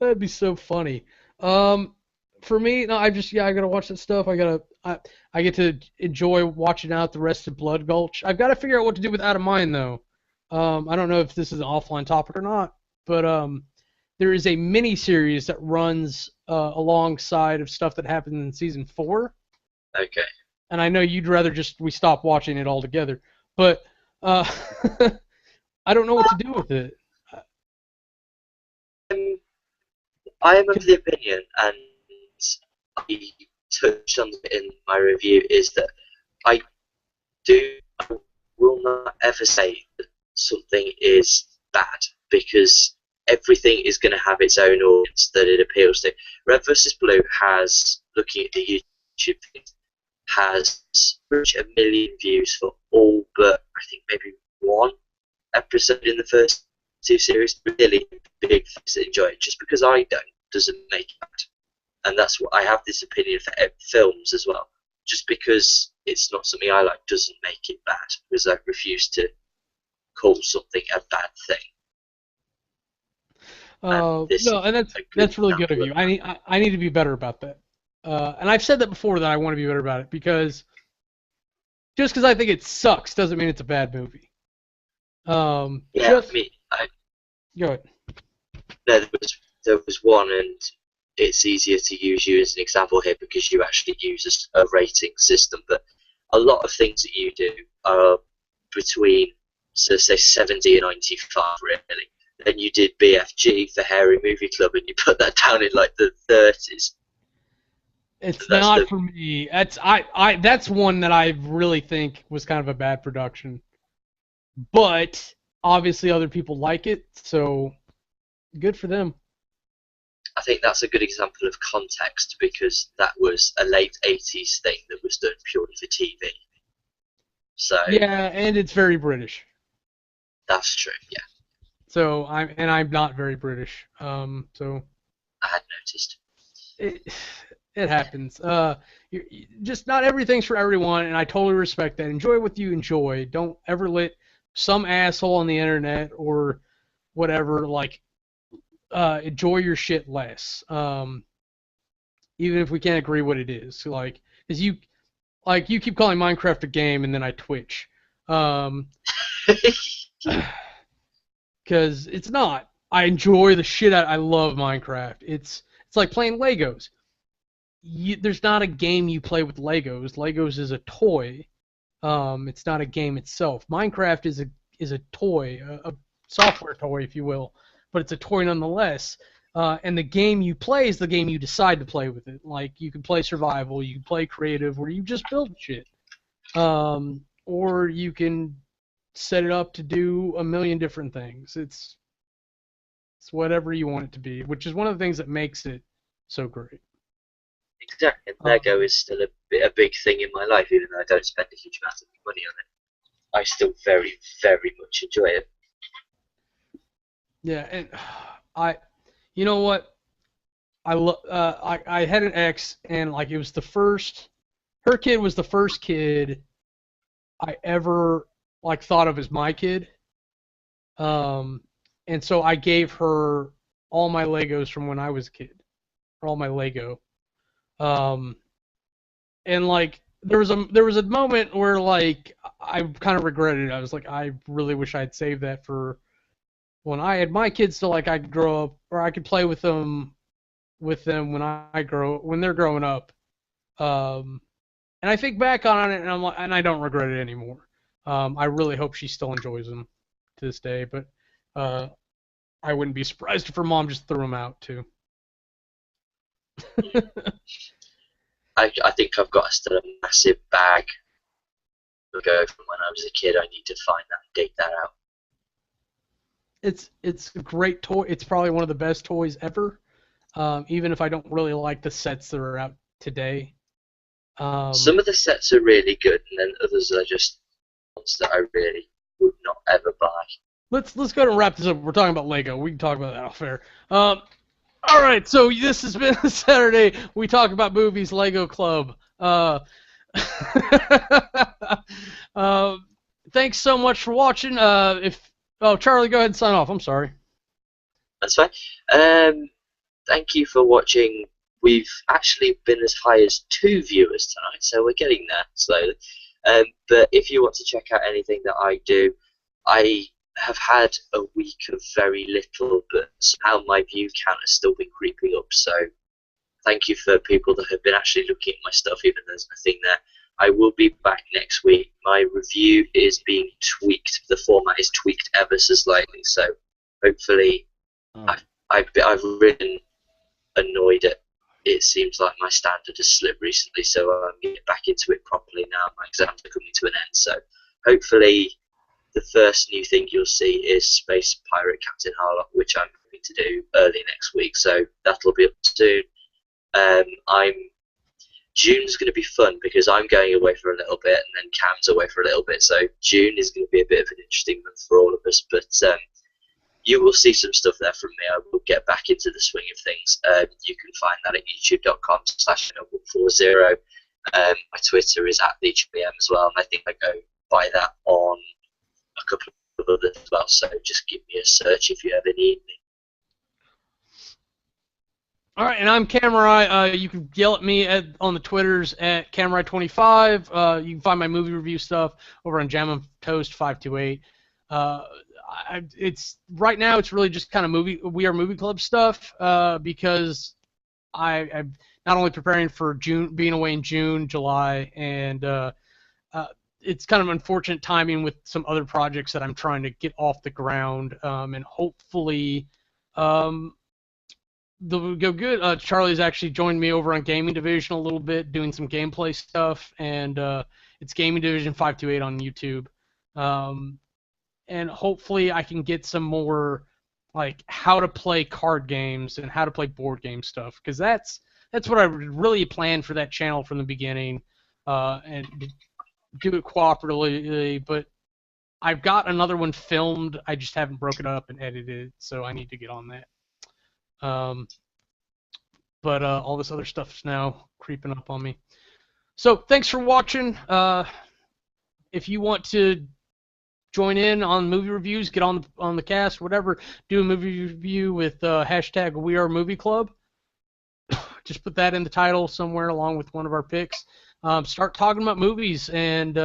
that'd be so funny. For me, no, I gotta watch that stuff. I get to enjoy watching out the rest of Blood Gulch. I've got to figure out what to do with Out of Mind though. I don't know if this is an offline topic or not, but there is a mini series that runs alongside of stuff that happened in season 4. Okay. And I know you'd rather just we stop watching it altogether, but uh, I don't know what to do with it. Um, I am of the opinion, and I touched on it in my review, is that I I will not ever say that something is bad because everything is going to have its own audience that it appeals to. Red versus Blue has, looking at the YouTube things, has reached 1 million views for all but I think maybe one episode in the first 2 series. Really big things that enjoy it. Just because I don't doesn't make it bad. And that's what I have this opinion for films as well. Just because it's not something I like doesn't make it bad, because I refuse to call something a bad thing. And this No, is and a good that's really good of example you. of that. I need to be better about that. And I've said that before that I want to be better about it because just because I think it sucks doesn't mean it's a bad movie. Yeah, Just I mean, go ahead. there was one, and it's easier to use you as an example here because you actually use a rating system. But a lot of things that you do are between, so say 70 and 95, really. Then you did BFG for Hairy Movie Club, and you put that down in like the 30s. It's That's not the for me. That's one that I really think was kind of a bad production. But obviously other people like it, so good for them. I think that's a good example of context because that was a late 80s thing that was done purely for TV. So Yeah, and it's very British. that's true. Yeah, So I'm not very British. So I had noticed. it it happens. Just not everything's for everyone, and I totally respect that. Enjoy what you enjoy. Don't ever let some asshole on the internet or whatever like enjoy your shit less. Even if we can't agree what it is, like, cause you keep calling Minecraft a game, and then I twitch. Because it's not. I enjoy the shit out. I love Minecraft. It's like playing Legos. There's not a game you play with Legos. Legos is a toy. It's not a game itself. Minecraft is a toy, a software toy, if you will, but it's a toy nonetheless. And the game you play is the game you decide to play with it. Like you can play survival, you can play creative, where you just build shit, or you can set it up to do a million different things. It's whatever you want it to be, which is one of the things that makes it so great. Exactly. And Lego is still a big thing in my life, even though I don't spend a huge amount of money on it. I still very, very much enjoy it. Yeah, and you know what? I had an ex, and like it was the first. Her kid was the first kid I ever like thought of as my kid. And so I gave her all my Legos from when I was a kid, or all my Lego. Um, and like there was a moment where like I kind of regretted it. I was like, I really wish I'd saved that for when I had my kids, so like I could grow up or I could play with them when they're growing up. Um, and I think back on it, and and I don't regret it anymore. I really hope she still enjoys them to this day, but uh, I wouldn't be surprised if her mom just threw them out too. I think I've got still a massive bag to go from when I was a kid. I need to find that and dig that out. It's a great toy. It's probably one of the best toys ever. Even if I don't really like the sets that are out today. Some of the sets are really good, and then others are just ones that I really would not ever buy. Let's go ahead and wrap this up. We're talking about Lego. We can talk about that off air. All right, so this has been Saturday. We talk about movies, Lego Club. Thanks so much for watching. Charlie, go ahead and sign off. I'm sorry. That's fine. Thank you for watching. We've actually been as high as 2 viewers tonight, so we're getting there slowly. But if you want to check out anything that I do, I have had a week of very little, but somehow my view count has still been creeping up. So thank you for people that have been actually looking at my stuff, even though there's nothing there. I will be back next week. My review is being tweaked. The format is tweaked ever so slightly, so hopefully I've really annoyed at it. Seems like my standard has slipped recently, so I'm getting back into it properly now. My exams are coming to an end, so hopefully the first new thing you'll see is Space Pirate Captain Harlock, which I'm going to do early next week, so that'll be up soon. June's going to be fun because I'm going away for a little bit and then Cam's away for a little bit, so June is going to be a bit of an interesting month for all of us, but you will see some stuff there from me. I will get back into the swing of things. You can find that at youtube.com/notebook40. My Twitter is at TheHBM as well, and I think I go by that on a couple of others as well, so just give me a search if you ever need me. All right, and I'm Kamurai. You can yell at me on the Twitters at Kamurai25. You can find my movie review stuff over on Jam and Toast 528. It's right now. It's really just kind of We Are Movie Club stuff because I'm not only preparing for June, being away in June, July, and it's kind of unfortunate timing with some other projects that I'm trying to get off the ground, and hopefully they'll go good. Charlie's actually joined me over on Gaming Division a little bit, doing some gameplay stuff, and it's Gaming Division 528 on YouTube. And hopefully I can get some more like how to play card games and how to play board game stuff, because that's what I really planned for that channel from the beginning, and do it cooperatively. But I've got another one filmed. I just haven't broken it up and edited, so I need to get on that. But all this other stuff's now creeping up on me. So thanks for watching. If you want to join in on movie reviews, get on the cast, whatever, do a movie review with hashtag WeAreMovieClub. Just put that in the title somewhere along with one of our picks. Start talking about movies, and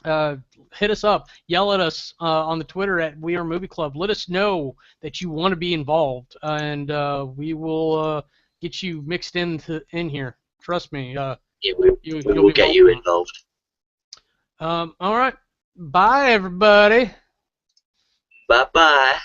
hit us up, yell at us on the Twitter at WeAreMovieClub. Let us know that you want to be involved, and we will get you mixed in here. Trust me, Yeah, we you'll will be get you welcome. involved. All right, bye everybody. Bye bye.